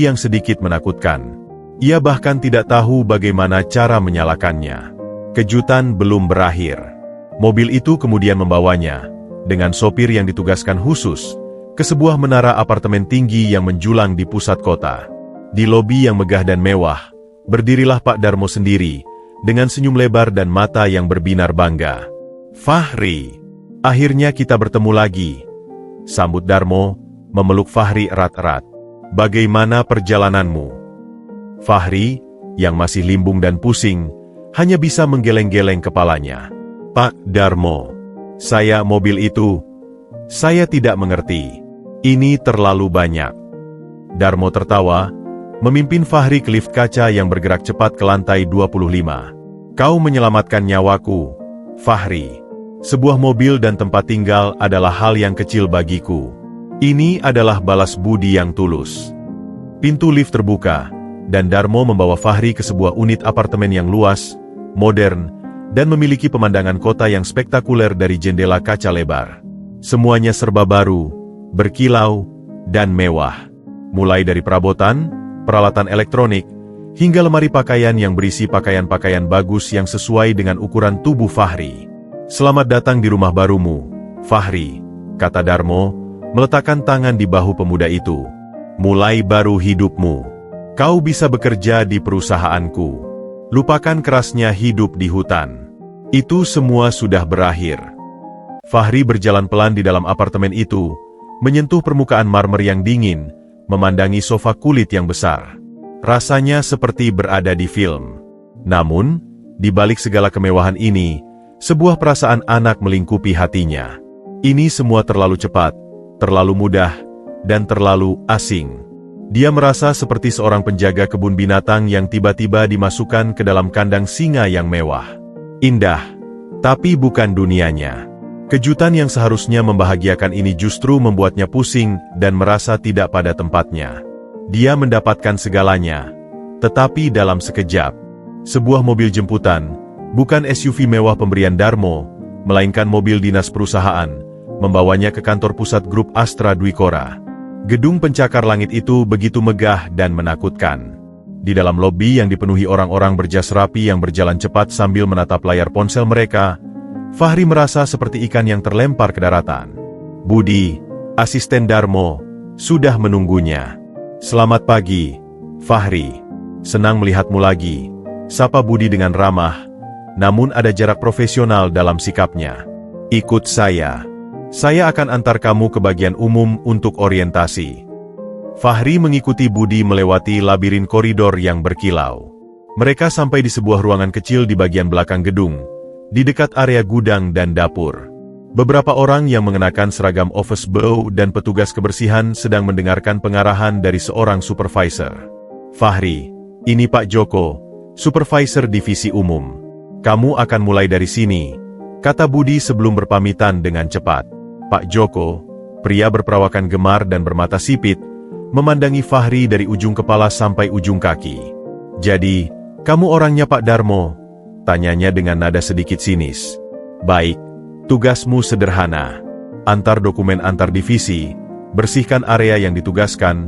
yang sedikit menakutkan. Ia bahkan tidak tahu bagaimana cara menyalakannya. Kejutan belum berakhir. Mobil itu kemudian membawanya, dengan sopir yang ditugaskan khusus, ke sebuah menara apartemen tinggi yang menjulang di pusat kota. Di lobi yang megah dan mewah, berdirilah Pak Darmo sendiri, dengan senyum lebar dan mata yang berbinar bangga. "Fahri, akhirnya kita bertemu lagi," sambut Darmo, memeluk Fahri erat-erat. "Bagaimana perjalananmu?" Fahri, yang masih limbung dan pusing, hanya bisa menggeleng-geleng kepalanya. Pak Darmo, mobil itu. Saya tidak mengerti. Ini terlalu banyak. Darmo tertawa, memimpin Fahri ke lift kaca yang bergerak cepat ke lantai 25. Kau menyelamatkan nyawaku, Fahri. Sebuah mobil dan tempat tinggal adalah hal yang kecil bagiku. Ini adalah balas budi yang tulus. Pintu lift terbuka, dan Darmo membawa Fahri ke sebuah unit apartemen yang luas, modern, dan memiliki pemandangan kota yang spektakuler dari jendela kaca lebar. Semuanya serba baru, berkilau, dan mewah. Mulai dari perabotan, peralatan elektronik, hingga lemari pakaian yang berisi pakaian-pakaian bagus yang sesuai dengan ukuran tubuh Fahri. Selamat datang di rumah barumu, Fahri, kata Darmo, meletakkan tangan di bahu pemuda itu. Mulai baru hidupmu. Kau bisa bekerja di perusahaanku. Lupakan kerasnya hidup di hutan. Itu semua sudah berakhir. Fahri berjalan pelan di dalam apartemen itu, menyentuh permukaan marmer yang dingin, memandangi sofa kulit yang besar. Rasanya seperti berada di film. Namun, di balik segala kemewahan ini, sebuah perasaan anak melingkupi hatinya. Ini semua terlalu cepat, terlalu mudah, dan terlalu asing. Dia merasa seperti seorang penjaga kebun binatang yang tiba-tiba dimasukkan ke dalam kandang singa yang mewah. Indah, tapi bukan dunianya. Kejutan yang seharusnya membahagiakan ini justru membuatnya pusing dan merasa tidak pada tempatnya. Dia mendapatkan segalanya, tetapi dalam sekejap. Sebuah mobil jemputan, bukan SUV mewah pemberian Darmo, melainkan mobil dinas perusahaan, membawanya ke kantor pusat grup Astra Dwikora. Gedung pencakar langit itu begitu megah dan menakutkan. Di dalam lobi yang dipenuhi orang-orang berjas rapi yang berjalan cepat sambil menatap layar ponsel mereka, Fahri merasa seperti ikan yang terlempar ke daratan. Budi, asisten Darmo, sudah menunggunya. Selamat pagi, Fahri. Senang melihatmu lagi, sapa Budi dengan ramah, namun ada jarak profesional dalam sikapnya. Ikut saya. Saya akan antar kamu ke bagian umum untuk orientasi. Fahri mengikuti Budi melewati labirin koridor yang berkilau. Mereka sampai di sebuah ruangan kecil di bagian belakang gedung, di dekat area gudang dan dapur. Beberapa orang yang mengenakan seragam office bow dan petugas kebersihan sedang mendengarkan pengarahan dari seorang supervisor. Fahri, ini Pak Joko, supervisor divisi umum. Kamu akan mulai dari sini, kata Budi sebelum berpamitan dengan cepat. Pak Joko, pria berperawakan gemar dan bermata sipit, memandangi Fahri dari ujung kepala sampai ujung kaki. Jadi, kamu orangnya Pak Darmo? Tanyanya dengan nada sedikit sinis. Baik, tugasmu sederhana. Antar dokumen antar divisi, bersihkan area yang ditugaskan,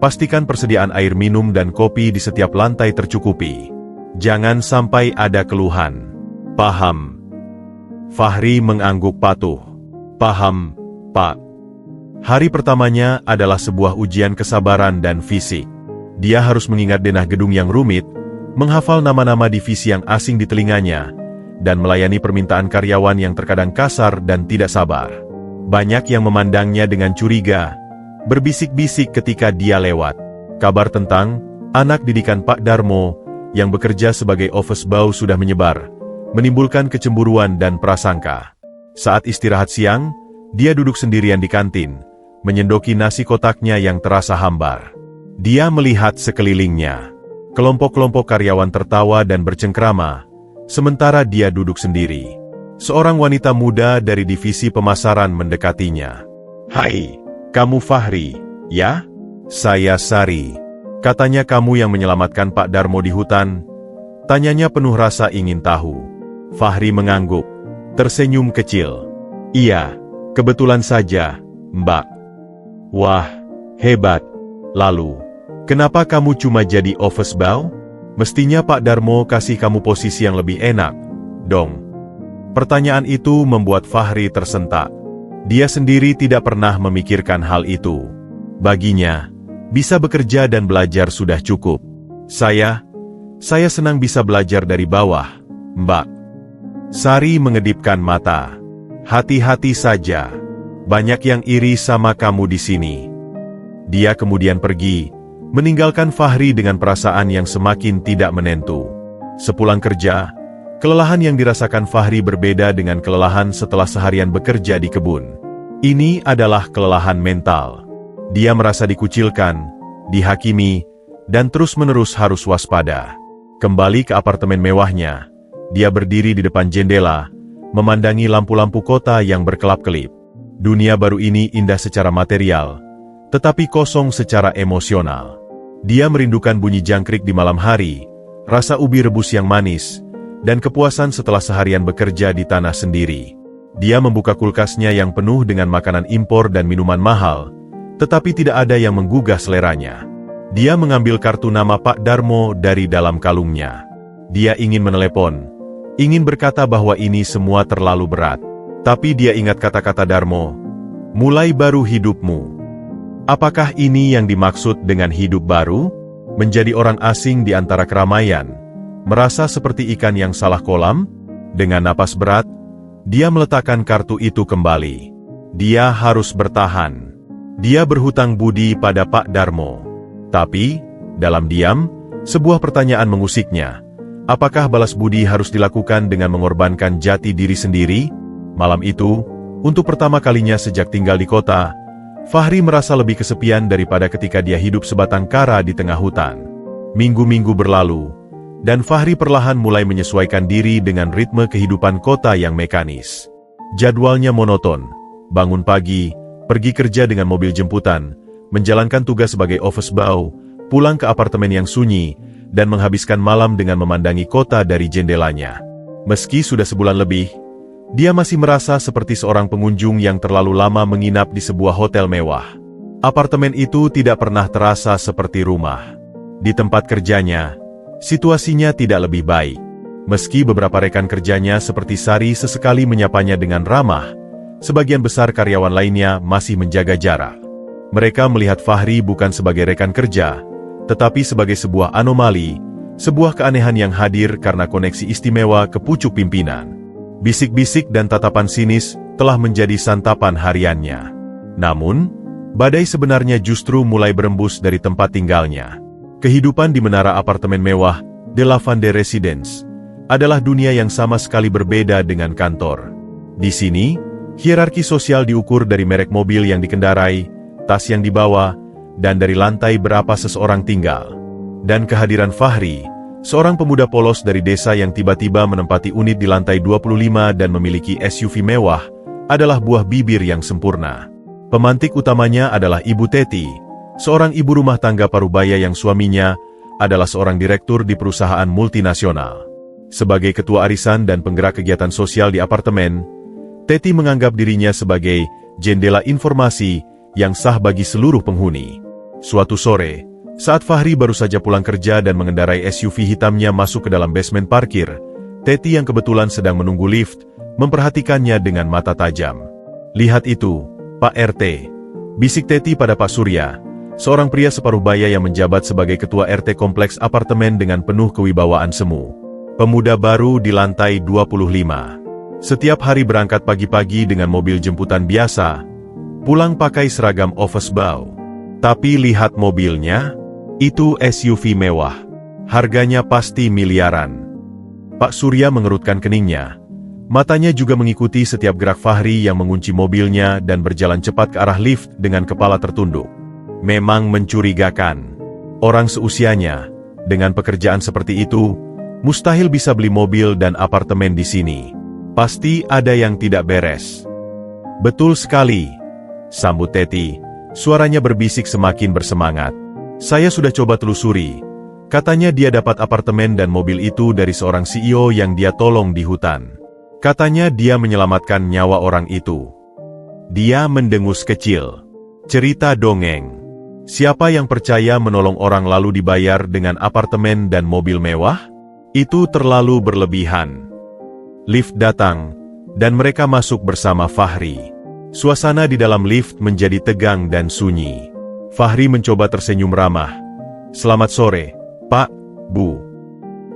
pastikan persediaan air minum dan kopi di setiap lantai tercukupi. Jangan sampai ada keluhan. Paham? Fahri mengangguk patuh. Paham, Pak. Hari pertamanya adalah sebuah ujian kesabaran dan fisik. Dia harus mengingat denah gedung yang rumit, menghafal nama-nama divisi yang asing di telinganya, dan melayani permintaan karyawan yang terkadang kasar dan tidak sabar. Banyak yang memandangnya dengan curiga, berbisik-bisik ketika dia lewat. Kabar tentang anak didikan Pak Darmo yang bekerja sebagai office boy sudah menyebar, menimbulkan kecemburuan dan prasangka. Saat istirahat siang, dia duduk sendirian di kantin, menyendoki nasi kotaknya yang terasa hambar. Dia melihat sekelilingnya. Kelompok-kelompok karyawan tertawa dan bercengkrama, sementara dia duduk sendiri. Seorang wanita muda dari divisi pemasaran mendekatinya. Hai, kamu Fahri, ya? Saya Sari. Katanya kamu yang menyelamatkan Pak Darmo di hutan. Tanyanya penuh rasa ingin tahu. Fahri mengangguk, tersenyum kecil. Iya, kebetulan saja, Mbak. Wah, hebat. Lalu, kenapa kamu cuma jadi office boy? Mestinya Pak Darmo kasih kamu posisi yang lebih enak, dong. Pertanyaan itu membuat Fahri tersentak. Dia sendiri tidak pernah memikirkan hal itu. Baginya, bisa bekerja dan belajar sudah cukup. Saya senang bisa belajar dari bawah, Mbak. Sari mengedipkan mata. Hati-hati saja. Banyak yang iri sama kamu di sini. Dia kemudian pergi, meninggalkan Fahri dengan perasaan yang semakin tidak menentu. Sepulang kerja, Kelelahan yang dirasakan Fahri berbeda dengan kelelahan setelah seharian bekerja di kebun. Ini adalah kelelahan mental. Dia merasa dikucilkan, dihakimi, dan terus-menerus harus waspada. Kembali ke apartemen mewahnya, dia berdiri di depan jendela, memandangi lampu-lampu kota yang berkelap-kelip. Dunia baru ini indah secara material, tetapi kosong secara emosional. Dia merindukan bunyi jangkrik di malam hari, rasa ubi rebus yang manis, dan kepuasan setelah seharian bekerja di tanah sendiri. Dia membuka kulkasnya yang penuh dengan makanan impor dan minuman mahal, tetapi tidak ada yang menggugah seleranya. Dia mengambil kartu nama Pak Darmo dari dalam kalungnya. Dia ingin menelepon, ingin berkata bahwa ini semua terlalu berat. Tapi dia ingat kata-kata Darmo, mulai baru hidupmu. Apakah ini yang dimaksud dengan hidup baru? Menjadi orang asing di antara keramaian, merasa seperti ikan yang salah kolam? Dengan napas berat, dia meletakkan kartu itu kembali. Dia harus bertahan. Dia berhutang budi pada Pak Darmo. Tapi, dalam diam, sebuah pertanyaan mengusiknya. Apakah balas budi harus dilakukan dengan mengorbankan jati diri sendiri? Malam itu, untuk pertama kalinya sejak tinggal di kota, Fahri merasa lebih kesepian daripada ketika dia hidup sebatang kara di tengah hutan. Minggu-minggu berlalu, dan Fahri perlahan mulai menyesuaikan diri dengan ritme kehidupan kota yang mekanis. Jadwalnya monoton, bangun pagi, pergi kerja dengan mobil jemputan, menjalankan tugas sebagai office boy, pulang ke apartemen yang sunyi, dan menghabiskan malam dengan memandangi kota dari jendelanya. Meski sudah sebulan lebih, dia masih merasa seperti seorang pengunjung yang terlalu lama menginap di sebuah hotel mewah. Apartemen itu tidak pernah terasa seperti rumah. Di tempat kerjanya, situasinya tidak lebih baik. Meski beberapa rekan kerjanya seperti Sari sesekali menyapanya dengan ramah, sebagian besar karyawan lainnya masih menjaga jarak. Mereka melihat Fahri bukan sebagai rekan kerja, tetapi sebagai sebuah anomali, sebuah keanehan yang hadir karena koneksi istimewa ke pucuk pimpinan. Bisik-bisik dan tatapan sinis telah menjadi santapan hariannya. Namun, badai sebenarnya justru mulai berembus dari tempat tinggalnya. Kehidupan di menara apartemen mewah, The Lavender Residence, adalah dunia yang sama sekali berbeda dengan kantor. Di sini, hierarki sosial diukur dari merek mobil yang dikendarai, tas yang dibawa, dan dari lantai berapa seseorang tinggal. Dan kehadiran Fahri, seorang pemuda polos dari desa yang tiba-tiba menempati unit di lantai 25 dan memiliki SUV mewah, adalah buah bibir yang sempurna. Pemantik utamanya adalah Ibu Teti, seorang ibu rumah tangga parubaya yang suaminya adalah seorang direktur di perusahaan multinasional. Sebagai ketua arisan dan penggerak kegiatan sosial di apartemen, Teti menganggap dirinya sebagai jendela informasi yang sah bagi seluruh penghuni. Suatu sore, saat Fahri baru saja pulang kerja dan mengendarai SUV hitamnya masuk ke dalam basement parkir, Teti yang kebetulan sedang menunggu lift, memperhatikannya dengan mata tajam. "Lihat itu, Pak RT," bisik Teti pada Pak Surya, seorang pria separuh baya yang menjabat sebagai ketua RT kompleks apartemen dengan penuh kewibawaan semu. Pemuda baru di lantai 25. Setiap hari berangkat pagi-pagi dengan mobil jemputan biasa, pulang pakai seragam office boy. Tapi lihat mobilnya, itu SUV mewah. Harganya pasti miliaran. Pak Surya mengerutkan keningnya. Matanya juga mengikuti setiap gerak Fahri yang mengunci mobilnya dan berjalan cepat ke arah lift dengan kepala tertunduk. Memang mencurigakan. Orang seusianya, dengan pekerjaan seperti itu, mustahil bisa beli mobil dan apartemen di sini. Pasti ada yang tidak beres. "Betul sekali," sambut Teti. Suaranya berbisik semakin bersemangat. "Saya sudah coba telusuri. Katanya dia dapat apartemen dan mobil itu dari seorang CEO yang dia tolong di hutan. Katanya dia menyelamatkan nyawa orang itu." Dia mendengus kecil. Cerita dongeng. Siapa yang percaya menolong orang lalu dibayar dengan apartemen dan mobil mewah? Itu terlalu berlebihan. Lift datang, dan mereka masuk bersama Fahri. Suasana di dalam lift menjadi tegang dan sunyi. Fahri mencoba tersenyum ramah. "Selamat sore, Pak, Bu."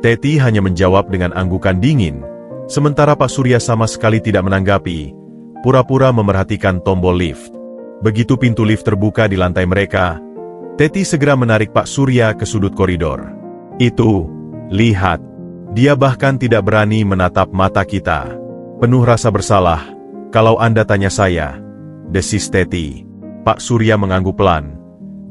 Teti hanya menjawab dengan anggukan dingin, sementara Pak Surya sama sekali tidak menanggapi, pura-pura memerhatikan tombol lift. Begitu pintu lift terbuka di lantai mereka, Teti segera menarik Pak Surya ke sudut koridor. "Itu, lihat." Dia bahkan tidak berani menatap mata kita. Penuh rasa bersalah, kalau Anda tanya saya, desis Teti. Pak Surya mengangguk pelan.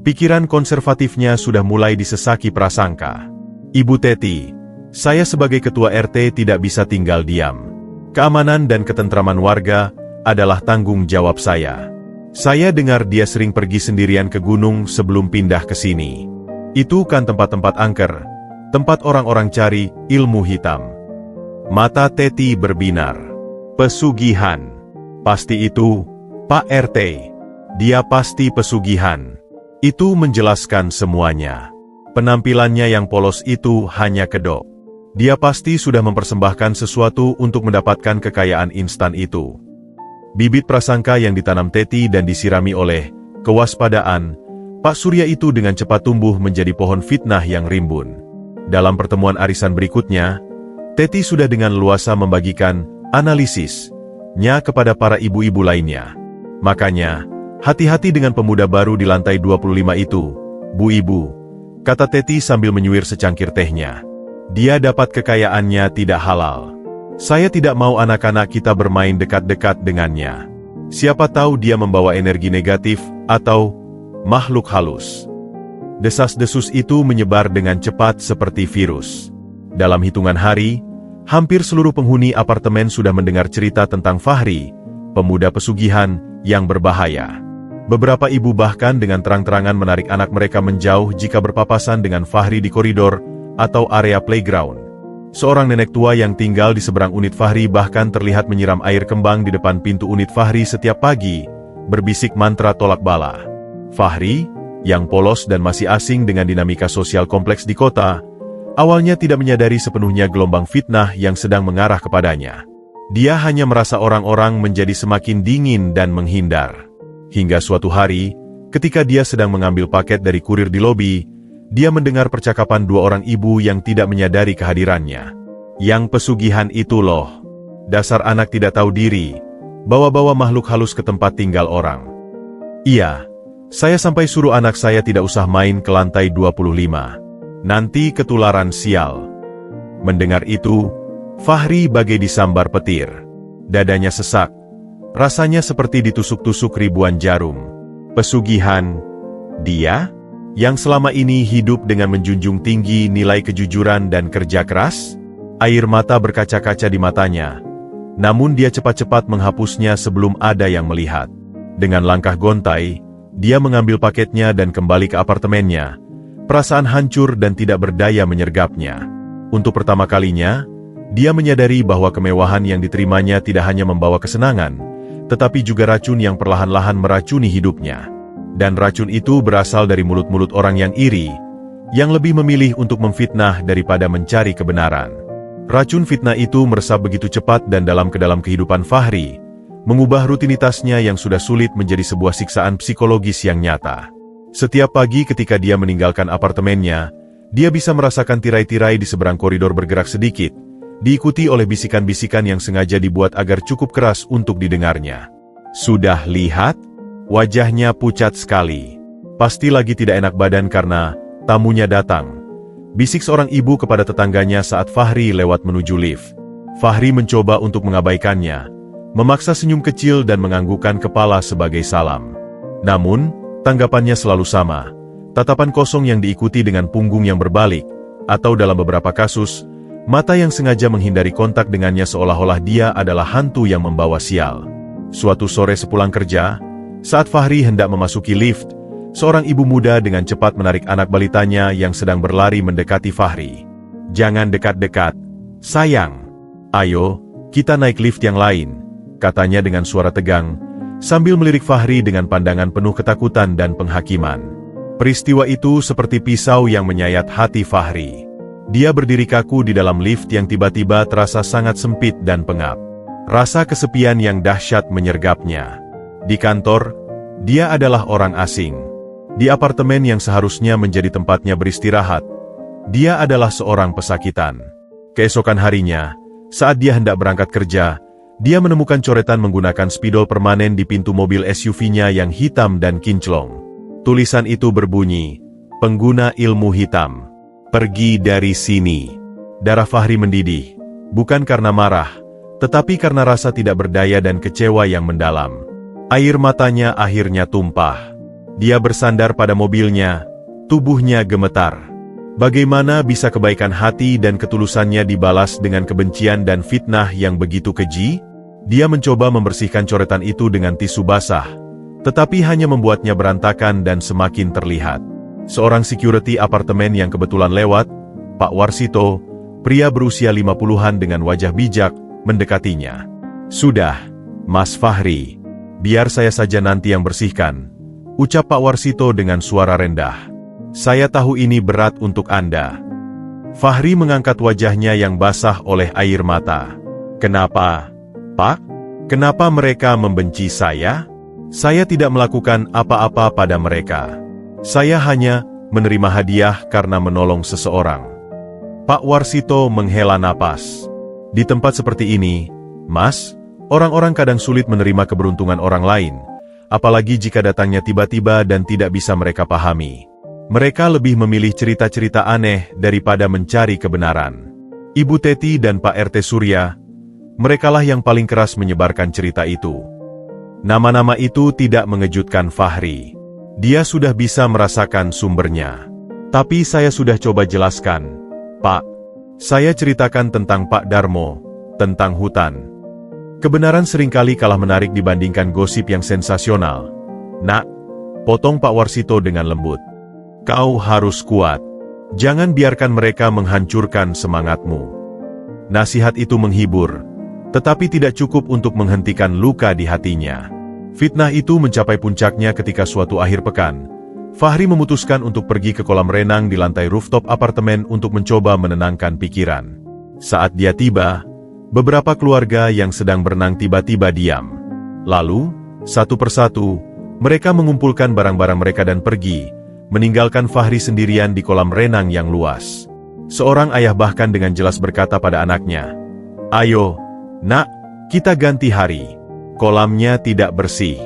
Pikiran konservatifnya sudah mulai disesaki prasangka. Ibu Teti, saya sebagai ketua RT tidak bisa tinggal diam. Keamanan dan ketentraman warga adalah tanggung jawab saya. Saya dengar dia sering pergi sendirian ke gunung sebelum pindah ke sini. Itu kan tempat-tempat angker, tempat orang-orang cari ilmu hitam. Mata Teti berbinar. Pesugihan. Pasti itu, Pak RT. Dia pasti pesugihan. Itu menjelaskan semuanya. Penampilannya yang polos itu hanya kedok. Dia pasti sudah mempersembahkan sesuatu untuk mendapatkan kekayaan instan itu. Bibit prasangka yang ditanam Teti dan disirami oleh kewaspadaan Pak Surya itu dengan cepat tumbuh menjadi pohon fitnah yang rimbun. Dalam pertemuan arisan berikutnya, Teti sudah dengan leluasa membagikan analisisnya kepada para ibu-ibu lainnya. Makanya, hati-hati dengan pemuda baru di lantai 25 itu, Bu Ibu, kata Teti sambil menyuir secangkir tehnya. Dia dapat kekayaannya tidak halal. Saya tidak mau anak-anak kita bermain dekat-dekat dengannya. Siapa tahu dia membawa energi negatif atau makhluk halus. Desas-desus itu menyebar dengan cepat seperti virus. Dalam hitungan hari, hampir seluruh penghuni apartemen sudah mendengar cerita tentang Fahri, pemuda pesugihan yang berbahaya. Beberapa ibu bahkan dengan terang-terangan menarik anak mereka menjauh jika berpapasan dengan Fahri di koridor atau area playground. Seorang nenek tua yang tinggal di seberang unit Fahri bahkan terlihat menyiram air kembang di depan pintu unit Fahri setiap pagi, berbisik mantra tolak bala. Fahri, yang polos dan masih asing dengan dinamika sosial kompleks di kota, awalnya tidak menyadari sepenuhnya gelombang fitnah yang sedang mengarah kepadanya. Dia hanya merasa orang-orang menjadi semakin dingin dan menghindar. Hingga suatu hari, ketika dia sedang mengambil paket dari kurir di lobi, dia mendengar percakapan dua orang ibu yang tidak menyadari kehadirannya. Yang pesugihan itu loh. Dasar anak tidak tahu diri, bawa-bawa makhluk halus ke tempat tinggal orang. Iya, saya sampai suruh anak saya tidak usah main ke lantai 25. Nanti ketularan sial. Mendengar itu, Fahri bagai disambar petir. Dadanya sesak. Rasanya seperti ditusuk-tusuk ribuan jarum. Pesugihan, dia? Yang selama ini hidup dengan menjunjung tinggi nilai kejujuran dan kerja keras? Air mata berkaca-kaca di matanya. Namun dia cepat-cepat menghapusnya sebelum ada yang melihat. Dengan langkah gontai, dia mengambil paketnya dan kembali ke apartemennya. Perasaan hancur dan tidak berdaya menyergapnya. Untuk pertama kalinya, dia menyadari bahwa kemewahan yang diterimanya tidak hanya membawa kesenangan, tetapi juga racun yang perlahan-lahan meracuni hidupnya. Dan racun itu berasal dari mulut-mulut orang yang iri, yang lebih memilih untuk memfitnah daripada mencari kebenaran. Racun fitnah itu meresap begitu cepat dan dalam kehidupan Fahri, mengubah rutinitasnya yang sudah sulit menjadi sebuah siksaan psikologis yang nyata. Setiap pagi ketika dia meninggalkan apartemennya, dia bisa merasakan tirai-tirai di seberang koridor bergerak sedikit, diikuti oleh bisikan-bisikan yang sengaja dibuat agar cukup keras untuk didengarnya. Sudah lihat? Wajahnya pucat sekali. Pasti lagi tidak enak badan karena tamunya datang. Bisik seorang ibu kepada tetangganya saat Fahri lewat menuju lift. Fahri mencoba untuk mengabaikannya, memaksa senyum kecil dan menganggukkan kepala sebagai salam. Namun, tanggapannya selalu sama. Tatapan kosong yang diikuti dengan punggung yang berbalik, atau dalam beberapa kasus, mata yang sengaja menghindari kontak dengannya seolah-olah dia adalah hantu yang membawa sial. Suatu sore sepulang kerja, saat Fahri hendak memasuki lift, seorang ibu muda dengan cepat menarik anak balitanya yang sedang berlari mendekati Fahri. "Jangan dekat-dekat, sayang. Ayo, kita naik lift yang lain," katanya dengan suara tegang, sambil melirik Fahri dengan pandangan penuh ketakutan dan penghakiman. Peristiwa itu seperti pisau yang menyayat hati Fahri. Dia berdiri kaku di dalam lift yang tiba-tiba terasa sangat sempit dan pengap. Rasa kesepian yang dahsyat menyergapnya. Di kantor, dia adalah orang asing. Di apartemen yang seharusnya menjadi tempatnya beristirahat, dia adalah seorang pesakitan. Keesokan harinya, saat dia hendak berangkat kerja, dia menemukan coretan menggunakan spidol permanen di pintu mobil SUV-nya yang hitam dan kinclong. Tulisan itu berbunyi, "Pengguna ilmu hitam, pergi dari sini." Darah Fahri mendidih, bukan karena marah, tetapi karena rasa tidak berdaya dan kecewa yang mendalam. Air matanya akhirnya tumpah. Dia bersandar pada mobilnya, tubuhnya gemetar. Bagaimana bisa kebaikan hati dan ketulusannya dibalas dengan kebencian dan fitnah yang begitu keji? Dia mencoba membersihkan coretan itu dengan tisu basah, tetapi hanya membuatnya berantakan dan semakin terlihat. Seorang security apartemen yang kebetulan lewat, Pak Warsito, pria berusia 50-an dengan wajah bijak, mendekatinya. "Sudah, Mas Fahri, biar saya saja nanti yang bersihkan," ucap Pak Warsito dengan suara rendah. "Saya tahu ini berat untuk Anda." Fahri mengangkat wajahnya yang basah oleh air mata. "Kenapa, Pak? Kenapa mereka membenci saya? Saya tidak melakukan apa-apa pada mereka. Saya hanya menerima hadiah karena menolong seseorang." Pak Warsito menghela napas. "Di tempat seperti ini, Mas, orang-orang kadang sulit menerima keberuntungan orang lain, apalagi jika datangnya tiba-tiba dan tidak bisa mereka pahami. Mereka lebih memilih cerita-cerita aneh daripada mencari kebenaran. Ibu Teti dan Pak RT Surya, merekalah yang paling keras menyebarkan cerita itu." Nama-nama itu tidak mengejutkan Fahri. Dia sudah bisa merasakan sumbernya. "Tapi saya sudah coba jelaskan, Pak. Saya ceritakan tentang Pak Darmo, tentang hutan. Kebenaran seringkali kalah menarik dibandingkan gosip yang sensasional." "Nak," potong Pak Warsito dengan lembut. "Kau harus kuat. Jangan biarkan mereka menghancurkan semangatmu." Nasihat itu menghibur, tetapi tidak cukup untuk menghentikan luka di hatinya. Fitnah itu mencapai puncaknya ketika suatu akhir pekan, Fahri memutuskan untuk pergi ke kolam renang di lantai rooftop apartemen untuk mencoba menenangkan pikiran. Saat dia tiba, beberapa keluarga yang sedang berenang tiba-tiba diam. Lalu, satu persatu, mereka mengumpulkan barang-barang mereka dan pergi, meninggalkan Fahri sendirian di kolam renang yang luas. Seorang ayah bahkan dengan jelas berkata pada anaknya, "Ayo, Nak, kita ganti hari. Kolamnya tidak bersih."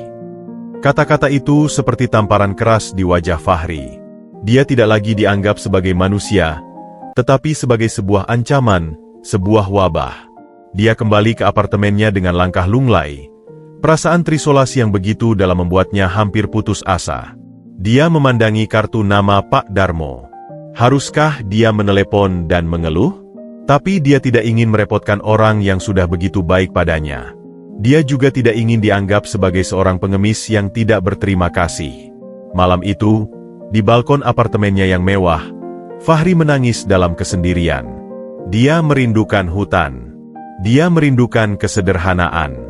Kata-kata itu seperti tamparan keras di wajah Fahri. Dia tidak lagi dianggap sebagai manusia, tetapi sebagai sebuah ancaman, sebuah wabah. Dia kembali ke apartemennya dengan langkah lunglai. Perasaan terisolasi yang begitu dalam membuatnya hampir putus asa. Dia memandangi kartu nama Pak Darmo. Haruskah dia menelepon dan mengeluh? Tapi dia tidak ingin merepotkan orang yang sudah begitu baik padanya. Dia juga tidak ingin dianggap sebagai seorang pengemis yang tidak berterima kasih. Malam itu, di balkon apartemennya yang mewah, Fahri menangis dalam kesendirian. Dia merindukan hutan. Dia merindukan kesederhanaan.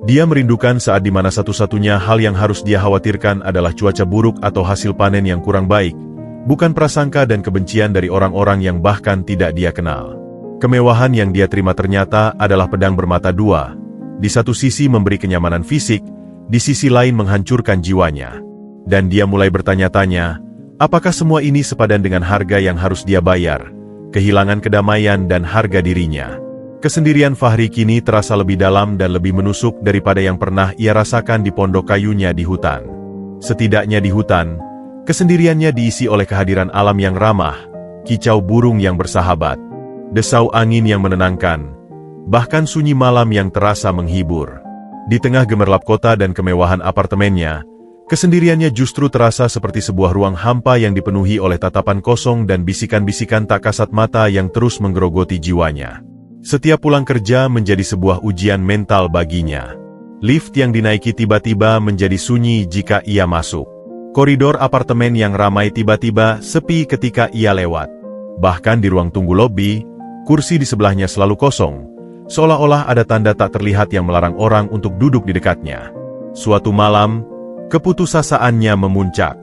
Dia merindukan saat di mana satu-satunya hal yang harus dia khawatirkan adalah cuaca buruk atau hasil panen yang kurang baik, bukan prasangka dan kebencian dari orang-orang yang bahkan tidak dia kenal. Kemewahan yang dia terima ternyata adalah pedang bermata dua. Di satu sisi memberi kenyamanan fisik, di sisi lain menghancurkan jiwanya. Dan dia mulai bertanya-tanya, apakah semua ini sepadan dengan harga yang harus dia bayar, kehilangan kedamaian dan harga dirinya. Kesendirian Fahri kini terasa lebih dalam dan lebih menusuk daripada yang pernah ia rasakan di pondok kayunya di hutan. Setidaknya di hutan, kesendiriannya diisi oleh kehadiran alam yang ramah, kicau burung yang bersahabat, desau angin yang menenangkan, bahkan sunyi malam yang terasa menghibur. Di tengah gemerlap kota dan kemewahan apartemennya, kesendiriannya justru terasa seperti sebuah ruang hampa yang dipenuhi oleh tatapan kosong dan bisikan-bisikan tak kasat mata yang terus menggerogoti jiwanya. Setiap pulang kerja menjadi sebuah ujian mental baginya. Lift yang dinaiki tiba-tiba menjadi sunyi jika ia masuk. Koridor apartemen yang ramai tiba-tiba sepi ketika ia lewat. Bahkan di ruang tunggu lobi, kursi di sebelahnya selalu kosong, seolah-olah ada tanda tak terlihat yang melarang orang untuk duduk di dekatnya. Suatu malam, keputusasaannya memuncak.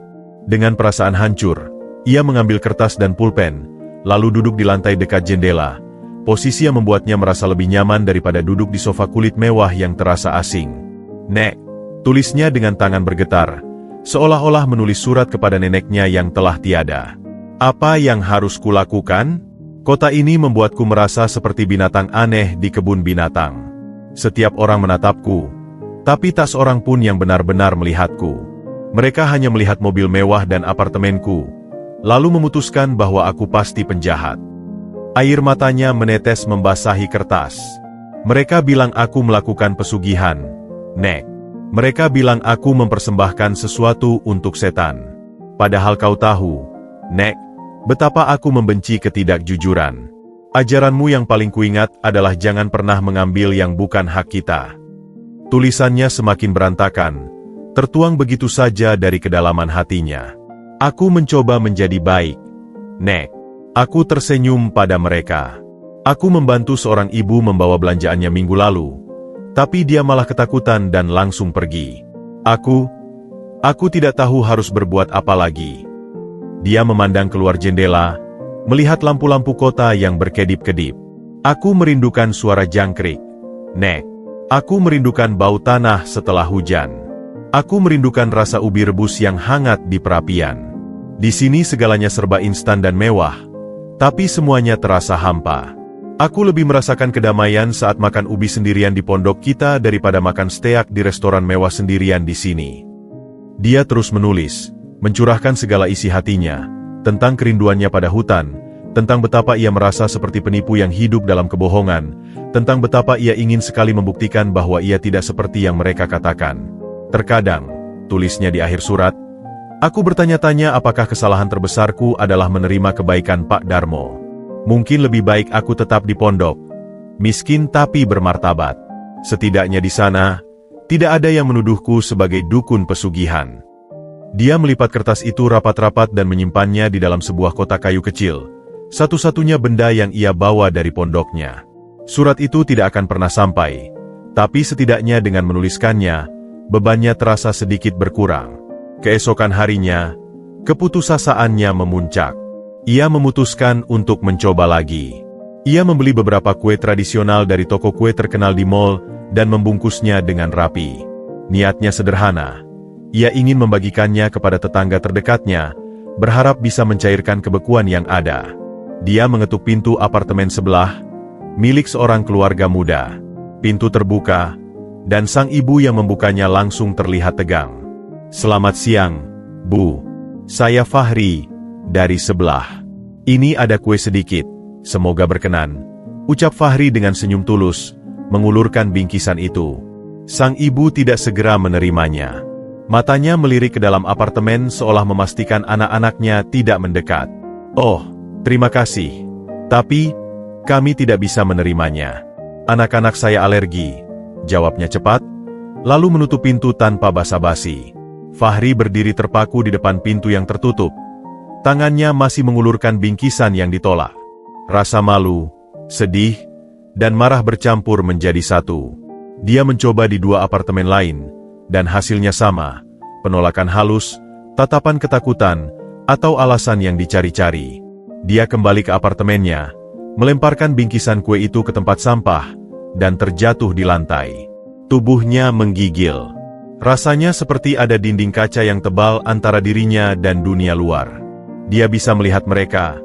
Dengan perasaan hancur, ia mengambil kertas dan pulpen, lalu duduk di lantai dekat jendela, posisi yang membuatnya merasa lebih nyaman daripada duduk di sofa kulit mewah yang terasa asing. "Nek," tulisnya dengan tangan bergetar, seolah-olah menulis surat kepada neneknya yang telah tiada. "Apa yang harus kulakukan? Kota ini membuatku merasa seperti binatang aneh di kebun binatang. Setiap orang menatapku, tapi tak seorang pun yang benar-benar melihatku. Mereka hanya melihat mobil mewah dan apartemenku, lalu memutuskan bahwa aku pasti penjahat. Air matanya menetes membasahi kertas. Mereka bilang aku melakukan pesugihan, Nek. Mereka bilang aku mempersembahkan sesuatu untuk setan. Padahal kau tahu, Nek, betapa aku membenci ketidakjujuran. Ajaranmu yang paling kuingat adalah jangan pernah mengambil yang bukan hak kita. Tulisannya semakin berantakan, tertuang begitu saja dari kedalaman hatinya. Aku mencoba menjadi baik, Nek. Aku tersenyum pada mereka. Aku membantu seorang ibu membawa belanjaannya minggu lalu, tapi dia malah ketakutan dan langsung pergi. Aku tidak tahu harus berbuat apa lagi. Dia memandang keluar jendela, melihat lampu-lampu kota yang berkedip-kedip. Aku merindukan suara jangkrik, Nek. Aku merindukan bau tanah setelah hujan. Aku merindukan rasa ubi rebus yang hangat di perapian. Di sini segalanya serba instan dan mewah, tapi semuanya terasa hampa. Aku lebih merasakan kedamaian saat makan ubi sendirian di pondok kita daripada makan steak di restoran mewah sendirian di sini. Dia terus menulis, mencurahkan segala isi hatinya, tentang kerinduannya pada hutan, tentang betapa ia merasa seperti penipu yang hidup dalam kebohongan, tentang betapa ia ingin sekali membuktikan bahwa ia tidak seperti yang mereka katakan. Terkadang, tulisnya di akhir surat, aku bertanya-tanya apakah kesalahan terbesarku adalah menerima kebaikan Pak Darmo. Mungkin lebih baik aku tetap di pondok, miskin tapi bermartabat. Setidaknya di sana, tidak ada yang menuduhku sebagai dukun pesugihan. Dia melipat kertas itu rapat-rapat dan menyimpannya di dalam sebuah kotak kayu kecil, satu-satunya benda yang ia bawa dari pondoknya. Surat itu tidak akan pernah sampai, tapi setidaknya dengan menuliskannya, bebannya terasa sedikit berkurang. Keesokan harinya, keputusasaannya memuncak. Ia memutuskan untuk mencoba lagi. Ia membeli beberapa kue tradisional dari toko kue terkenal di mall dan membungkusnya dengan rapi. Niatnya sederhana. Ia ingin membagikannya kepada tetangga terdekatnya, berharap bisa mencairkan kebekuan yang ada. Dia mengetuk pintu apartemen sebelah, milik seorang keluarga muda. Pintu terbuka, dan sang ibu yang membukanya langsung terlihat tegang. "Selamat siang, Bu. Saya Fahri, dari sebelah. Ini ada kue sedikit, semoga berkenan," ucap Fahri dengan senyum tulus, mengulurkan bingkisan itu. Sang ibu tidak segera menerimanya. Matanya melirik ke dalam apartemen seolah memastikan anak-anaknya tidak mendekat. "Oh, terima kasih. Tapi, kami tidak bisa menerimanya. Anak-anak saya alergi," jawabnya cepat, lalu menutup pintu tanpa basa-basi. Fahri berdiri terpaku di depan pintu yang tertutup. Tangannya masih mengulurkan bingkisan yang ditolak. Rasa malu, sedih, dan marah bercampur menjadi satu. Dia mencoba di dua apartemen lain, dan hasilnya sama, penolakan halus, tatapan ketakutan, atau alasan yang dicari-cari. Dia kembali ke apartemennya, melemparkan bingkisan kue itu ke tempat sampah, dan terjatuh di lantai. Tubuhnya menggigil. Rasanya seperti ada dinding kaca yang tebal antara dirinya dan dunia luar. Dia bisa melihat mereka,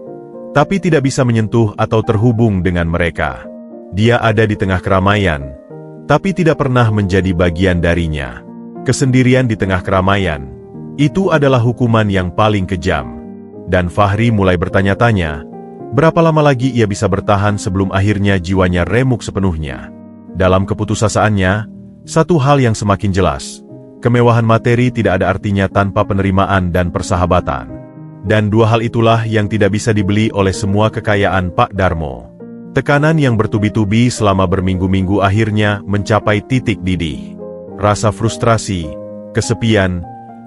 tapi tidak bisa menyentuh atau terhubung dengan mereka. Dia ada di tengah keramaian, tapi tidak pernah menjadi bagian darinya. Kesendirian di tengah keramaian, itu adalah hukuman yang paling kejam. Dan Fahri mulai bertanya-tanya, berapa lama lagi ia bisa bertahan sebelum akhirnya jiwanya remuk sepenuhnya. Dalam keputusasaannya, satu hal yang semakin jelas, kemewahan materi tidak ada artinya tanpa penerimaan dan persahabatan. Dan dua hal itulah yang tidak bisa dibeli oleh semua kekayaan Pak Darmo. Tekanan yang bertubi-tubi selama berminggu-minggu akhirnya mencapai titik didih. Rasa frustrasi, kesepian,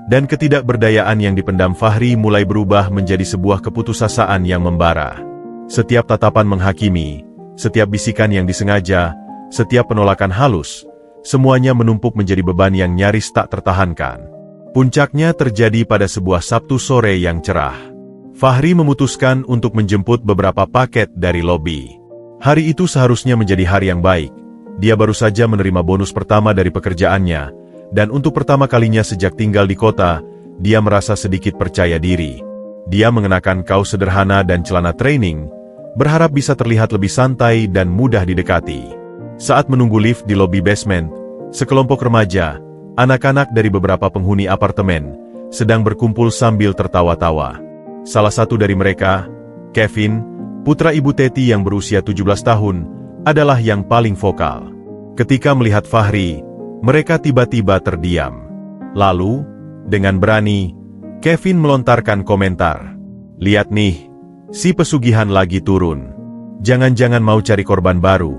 dan ketidakberdayaan yang dipendam Fahri mulai berubah menjadi sebuah keputusasaan yang membara. Setiap tatapan menghakimi, setiap bisikan yang disengaja, setiap penolakan halus, semuanya menumpuk menjadi beban yang nyaris tak tertahankan. Puncaknya terjadi pada sebuah Sabtu sore yang cerah. Fahri memutuskan untuk menjemput beberapa paket dari lobi. Hari itu seharusnya menjadi hari yang baik. Dia baru saja menerima bonus pertama dari pekerjaannya, dan untuk pertama kalinya sejak tinggal di kota, dia merasa sedikit percaya diri. Dia mengenakan kaos sederhana dan celana training, berharap bisa terlihat lebih santai dan mudah didekati. Saat menunggu lift di lobi basement, sekelompok remaja, anak-anak dari beberapa penghuni apartemen, sedang berkumpul sambil tertawa-tawa. Salah satu dari mereka, Kevin, Putra Ibu Teti yang berusia 17 tahun adalah yang paling vokal. Ketika melihat Fahri, mereka tiba-tiba terdiam. Lalu, dengan berani, Kevin melontarkan komentar. "Lihat nih, si pesugihan lagi turun. Jangan-jangan mau cari korban baru,"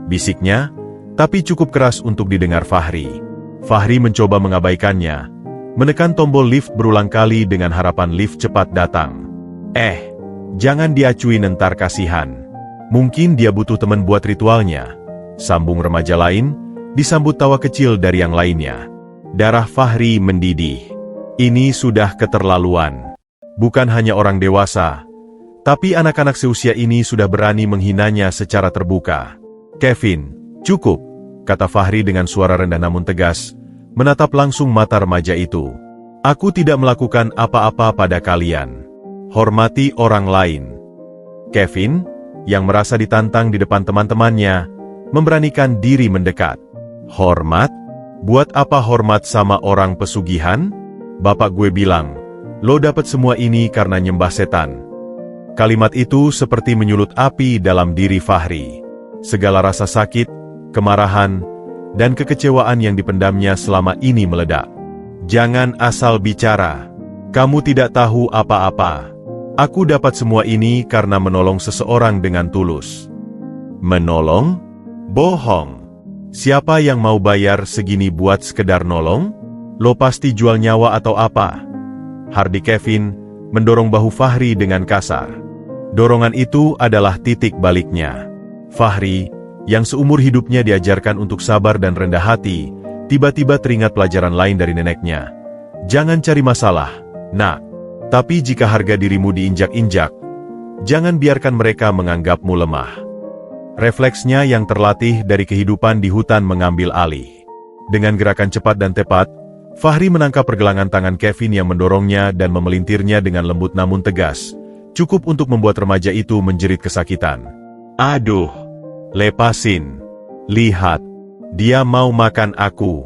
bisiknya, tapi cukup keras untuk didengar Fahri. Fahri mencoba mengabaikannya, menekan tombol lift berulang kali dengan harapan lift cepat datang. Jangan diacuin, ntar kasihan. Mungkin dia butuh teman buat ritualnya," sambung remaja lain, disambut tawa kecil dari yang lainnya. Darah Fahri mendidih. Ini sudah keterlaluan. Bukan hanya orang dewasa, tapi anak-anak seusia ini sudah berani menghinanya secara terbuka. "Kevin, cukup," kata Fahri dengan suara rendah namun tegas, menatap langsung mata remaja itu. "Aku tidak melakukan apa-apa pada kalian. Hormati orang lain." Kevin, yang merasa ditantang di depan teman-temannya, memberanikan diri mendekat. "Hormat? Buat apa hormat sama orang pesugihan? Bapak gue bilang, lo dapat semua ini karena nyembah setan." Kalimat itu seperti menyulut api dalam diri Fahri. Segala rasa sakit, kemarahan, dan kekecewaan yang dipendamnya selama ini meledak. "Jangan asal bicara. Kamu tidak tahu apa-apa. Aku dapat semua ini karena menolong seseorang dengan tulus." "Menolong? Bohong. Siapa yang mau bayar segini buat sekedar nolong? Lo pasti jual nyawa atau apa?" Hardi Kevin mendorong bahu Fahri dengan kasar. Dorongan itu adalah titik baliknya. Fahri, yang seumur hidupnya diajarkan untuk sabar dan rendah hati, tiba-tiba teringat pelajaran lain dari neneknya. "Jangan cari masalah, nak. Tapi jika harga dirimu diinjak-injak, jangan biarkan mereka menganggapmu lemah." Refleksnya yang terlatih dari kehidupan di hutan mengambil alih. Dengan gerakan cepat dan tepat, Fahri menangkap pergelangan tangan Kevin yang mendorongnya dan memelintirnya dengan lembut namun tegas, cukup untuk membuat remaja itu menjerit kesakitan. "Aduh, lepasin. Lihat, dia mau makan aku.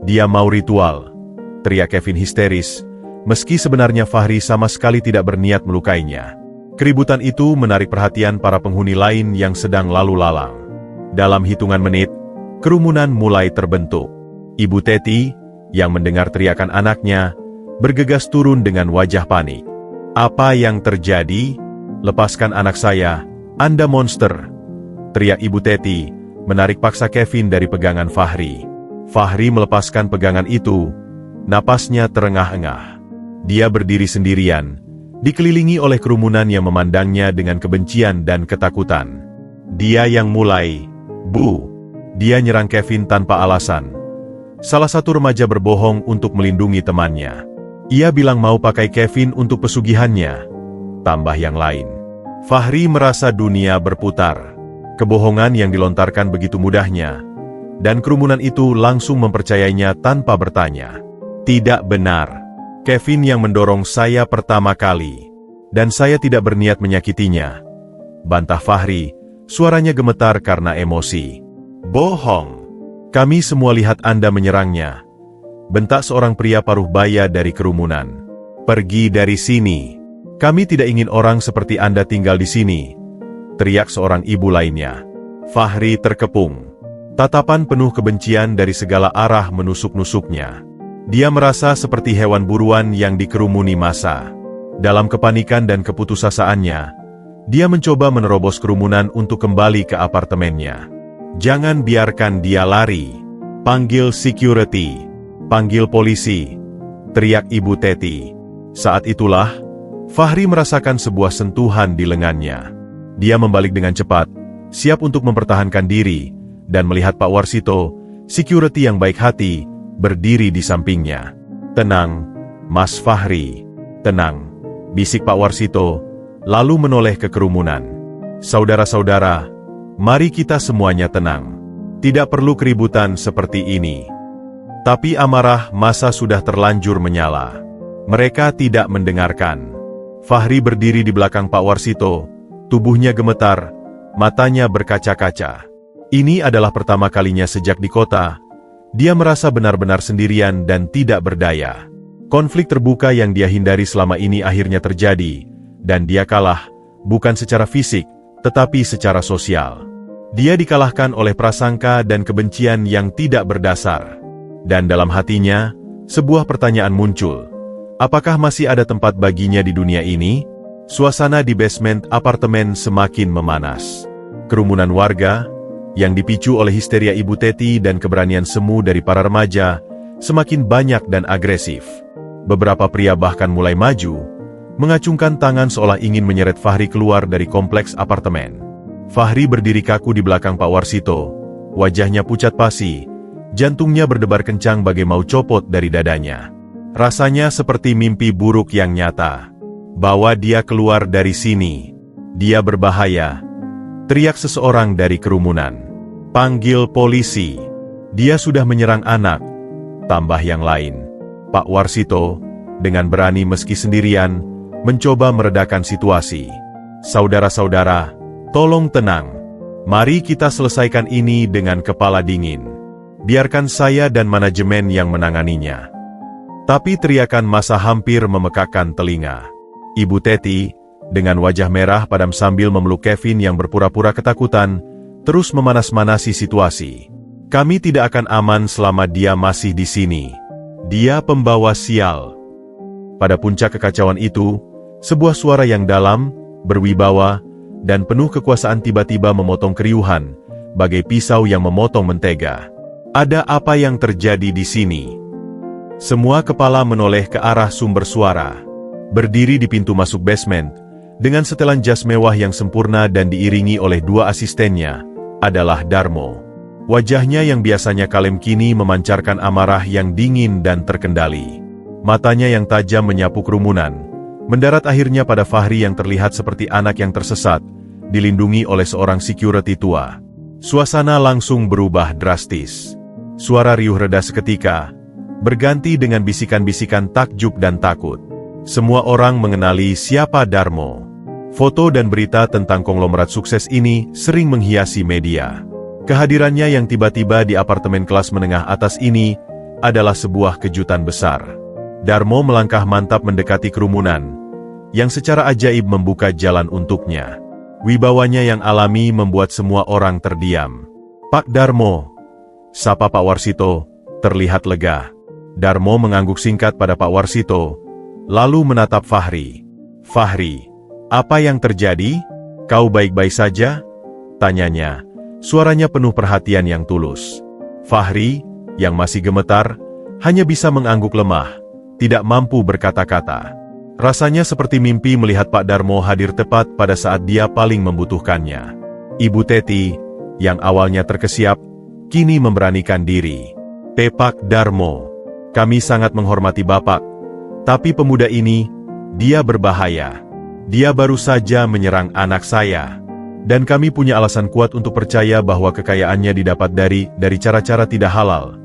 Dia mau ritual," teriak Kevin histeris, meski sebenarnya Fahri sama sekali tidak berniat melukainya. Keributan itu menarik perhatian para penghuni lain yang sedang lalu lalang. Dalam hitungan menit, kerumunan mulai terbentuk. Ibu Teti, yang mendengar teriakan anaknya, bergegas turun dengan wajah panik. "Apa yang terjadi? Lepaskan anak saya, Anda monster!" teriak Ibu Teti, menarik paksa Kevin dari pegangan Fahri. Fahri melepaskan pegangan itu, napasnya terengah-engah. Dia berdiri sendirian, dikelilingi oleh kerumunan yang memandangnya dengan kebencian dan ketakutan. Dia yang mulai, "Bu!" Dia nyerang Kevin tanpa alasan. Salah satu remaja berbohong untuk melindungi temannya. Ia bilang mau pakai Kevin untuk pesugihannya, tambah yang lain. Fahri merasa dunia berputar. Kebohongan yang dilontarkan begitu mudahnya, dan kerumunan itu langsung mempercayainya tanpa bertanya. "Tidak benar. Kevin yang mendorong saya pertama kali, dan saya tidak berniat menyakitinya," bantah Fahri, suaranya gemetar karena emosi. "Bohong. Kami semua lihat Anda menyerangnya," bentak seorang pria paruh baya dari kerumunan. "Pergi dari sini. Kami tidak ingin orang seperti Anda tinggal di sini," teriak seorang ibu lainnya. Fahri terkepung. Tatapan penuh kebencian dari segala arah menusuk-nusuknya. Dia merasa seperti hewan buruan yang dikerumuni massa. Dalam kepanikan dan keputusasaannya, dia mencoba menerobos kerumunan untuk kembali ke apartemennya. "Jangan biarkan dia lari. Panggil security. Panggil polisi," teriak Ibu Teti. Saat itulah, Fahri merasakan sebuah sentuhan di lengannya. Dia membalik dengan cepat, siap untuk mempertahankan diri, dan melihat Pak Warsito, security yang baik hati, berdiri di sampingnya. "Tenang, Mas Fahri. Tenang," bisik Pak Warsito, lalu menoleh ke kerumunan. "Saudara-saudara, mari kita semuanya tenang. Tidak perlu keributan seperti ini." Tapi amarah massa sudah terlanjur menyala. Mereka tidak mendengarkan. Fahri berdiri di belakang Pak Warsito, tubuhnya gemetar, matanya berkaca-kaca. Ini adalah pertama kalinya sejak di kota, dia merasa benar-benar sendirian dan tidak berdaya. Konflik terbuka yang dia hindari selama ini akhirnya terjadi, dan dia kalah, bukan secara fisik, tetapi secara sosial. Dia dikalahkan oleh prasangka dan kebencian yang tidak berdasar. Dan dalam hatinya, sebuah pertanyaan muncul. Apakah masih ada tempat baginya di dunia ini? Suasana di basement apartemen semakin memanas. Kerumunan warga, yang dipicu oleh histeria Ibu Teti dan keberanian semu dari para remaja, semakin banyak dan agresif. Beberapa pria bahkan mulai maju, mengacungkan tangan seolah ingin menyeret Fahri keluar dari kompleks apartemen. Fahri berdiri kaku di belakang Pak Warsito, wajahnya pucat pasi, jantungnya berdebar kencang bagai mau copot dari dadanya. Rasanya seperti mimpi buruk yang nyata. Bawa dia keluar dari sini. Dia berbahaya. Teriak seseorang dari kerumunan. Panggil polisi. Dia sudah menyerang anak. Tambah yang lain. Pak Warsito, dengan berani meski sendirian, mencoba meredakan situasi. Saudara-saudara, tolong tenang. Mari kita selesaikan ini dengan kepala dingin. Biarkan saya dan manajemen yang menanganinya. Tapi teriakan massa hampir memekakkan telinga. Ibu Teti, dengan wajah merah padam sambil memeluk Kevin yang berpura-pura ketakutan, terus memanas-manasi situasi. Kami tidak akan aman selama dia masih di sini. Dia pembawa sial. Pada puncak kekacauan itu, sebuah suara yang dalam, berwibawa, dan penuh kekuasaan tiba-tiba memotong keriuhan, bagai pisau yang memotong mentega. Ada apa yang terjadi di sini? Semua kepala menoleh ke arah sumber suara. Berdiri di pintu masuk basement, dengan setelan jas mewah yang sempurna dan diiringi oleh dua asistennya, adalah Darmo. Wajahnya yang biasanya kalem kini memancarkan amarah yang dingin dan terkendali. Matanya yang tajam menyapu kerumunan, mendarat akhirnya pada Fahri yang terlihat seperti anak yang tersesat, dilindungi oleh seorang security tua. Suasana langsung berubah drastis. Suara riuh reda seketika, berganti dengan bisikan-bisikan takjub dan takut. Semua orang mengenali siapa Darmo. Foto dan berita tentang konglomerat sukses ini sering menghiasi media. Kehadirannya yang tiba-tiba di apartemen kelas menengah atas ini adalah sebuah kejutan besar. Darmo melangkah mantap mendekati kerumunan, yang secara ajaib membuka jalan untuknya. Wibawanya yang alami membuat semua orang terdiam. Pak Darmo, sapa Pak Warsito, terlihat lega. Darmo mengangguk singkat pada Pak Warsito, lalu menatap Fahri. Fahri, apa yang terjadi? Kau baik-baik saja? Tanyanya, suaranya penuh perhatian yang tulus. Fahri, yang masih gemetar, hanya bisa mengangguk lemah, tidak mampu berkata-kata. Rasanya seperti mimpi melihat Pak Darmo hadir tepat pada saat dia paling membutuhkannya. Ibu Teti, yang awalnya terkesiap, kini memberanikan diri. Pak Darmo, kami sangat menghormati Bapak, tapi pemuda ini, dia berbahaya. Dia baru saja menyerang anak saya. Dan kami punya alasan kuat untuk percaya bahwa kekayaannya didapat dari cara-cara tidak halal.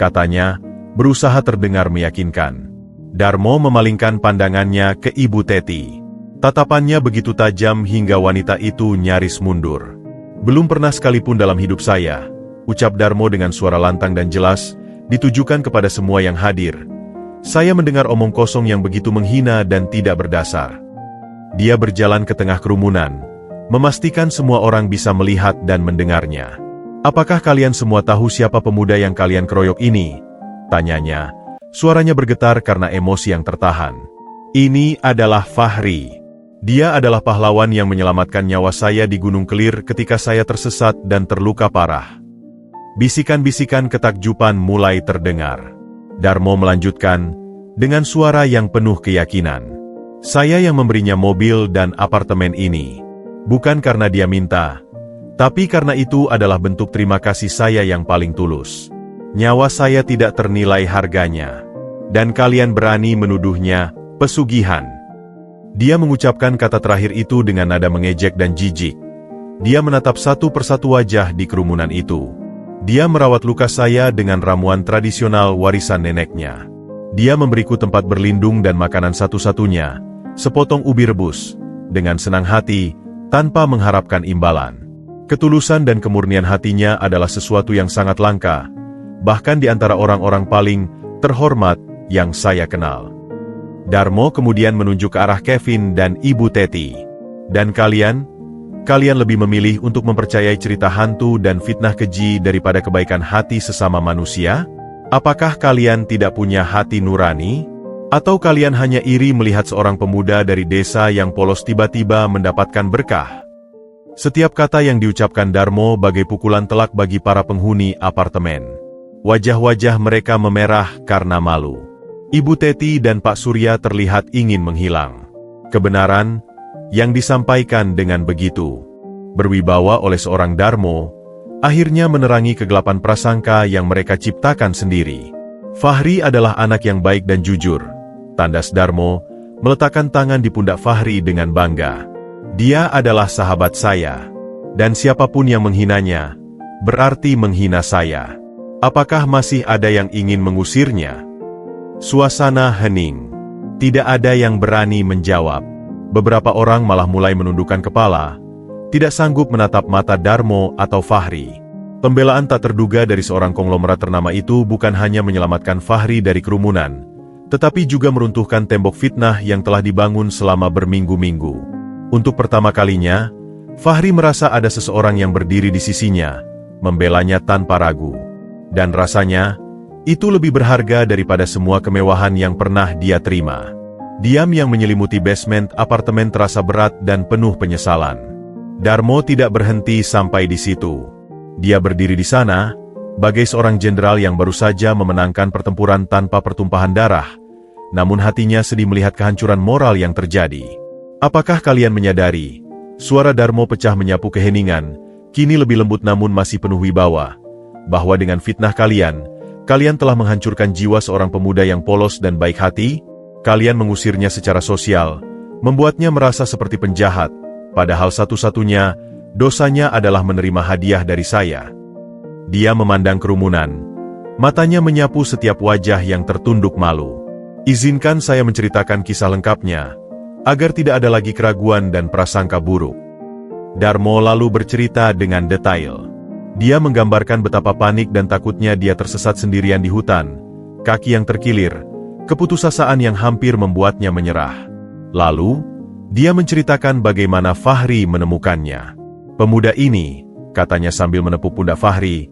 Katanya, berusaha terdengar meyakinkan. Darmo memalingkan pandangannya ke Ibu Teti. Tatapannya begitu tajam hingga wanita itu nyaris mundur. Belum pernah sekalipun dalam hidup saya, ucap Darmo dengan suara lantang dan jelas, ditujukan kepada semua yang hadir. Saya mendengar omong kosong yang begitu menghina dan tidak berdasar. Dia berjalan ke tengah kerumunan, memastikan semua orang bisa melihat dan mendengarnya. Apakah kalian semua tahu siapa pemuda yang kalian keroyok ini? Tanyanya. Suaranya bergetar karena emosi yang tertahan. Ini adalah Fahri. Dia adalah pahlawan yang menyelamatkan nyawa saya di Gunung Kelir ketika saya tersesat dan terluka parah. Bisikan-bisikan ketakjuban mulai terdengar. Darmo melanjutkan, dengan suara yang penuh keyakinan. Saya yang memberinya mobil dan apartemen ini. Bukan karena dia minta, tapi karena itu adalah bentuk terima kasih saya yang paling tulus. Nyawa saya tidak ternilai harganya. Dan kalian berani menuduhnya pesugihan. Dia mengucapkan kata terakhir itu dengan nada mengejek dan jijik. Dia menatap satu persatu wajah di kerumunan itu. Dia merawat luka saya dengan ramuan tradisional warisan neneknya. Dia memberiku tempat berlindung dan makanan satu-satunya, sepotong ubi rebus, dengan senang hati, tanpa mengharapkan imbalan. Ketulusan dan kemurnian hatinya adalah sesuatu yang sangat langka, bahkan di antara orang-orang paling terhormat yang saya kenal. Darmo kemudian menunjuk ke arah Kevin dan Ibu Teti. Dan kalian, Kalian lebih memilih untuk mempercayai cerita hantu dan fitnah keji daripada kebaikan hati sesama manusia? Apakah kalian tidak punya hati nurani? Atau kalian hanya iri melihat seorang pemuda dari desa yang polos tiba-tiba mendapatkan berkah? Setiap kata yang diucapkan Darmo bagai pukulan telak bagi para penghuni apartemen. Wajah-wajah mereka memerah karena malu. Ibu Teti dan Pak Surya terlihat ingin menghilang. Kebenaran yang disampaikan dengan begitu berwibawa oleh seorang Darmo, akhirnya menerangi kegelapan prasangka yang mereka ciptakan sendiri. Fahri adalah anak yang baik dan jujur, tandas Darmo, meletakkan tangan di pundak Fahri dengan bangga. Dia adalah sahabat saya, dan siapapun yang menghinanya, berarti menghina saya. Apakah masih ada yang ingin mengusirnya? Suasana hening. Tidak ada yang berani menjawab. Beberapa orang malah mulai menundukkan kepala, tidak sanggup menatap mata Darmo atau Fahri. Pembelaan tak terduga dari seorang konglomerat ternama itu bukan hanya menyelamatkan Fahri dari kerumunan, tetapi juga meruntuhkan tembok fitnah yang telah dibangun selama berminggu-minggu. Untuk pertama kalinya, Fahri merasa ada seseorang yang berdiri di sisinya, membelanya tanpa ragu. Dan rasanya, itu lebih berharga daripada semua kemewahan yang pernah dia terima. Diam yang menyelimuti basement apartemen terasa berat dan penuh penyesalan. Darmo tidak berhenti sampai di situ. Dia berdiri di sana, bagai seorang jenderal yang baru saja memenangkan pertempuran tanpa pertumpahan darah, namun hatinya sedih melihat kehancuran moral yang terjadi. Apakah kalian menyadari? Suara Darmo pecah menyapu keheningan, kini lebih lembut namun masih penuh wibawa, bahwa dengan fitnah kalian telah menghancurkan jiwa seorang pemuda yang polos dan baik hati. Kalian mengusirnya secara sosial, membuatnya merasa seperti penjahat, padahal satu-satunya dosanya adalah menerima hadiah dari saya. Dia memandang kerumunan, matanya menyapu setiap wajah yang tertunduk malu. Izinkan saya menceritakan kisah lengkapnya, agar tidak ada lagi keraguan dan prasangka buruk. Darmo lalu bercerita dengan detail. Dia menggambarkan betapa panik dan takutnya dia tersesat sendirian di hutan, kaki yang terkilir, keputusasaan yang hampir membuatnya menyerah. Lalu, dia menceritakan bagaimana Fahri menemukannya. Pemuda ini, katanya sambil menepuk pundak Fahri,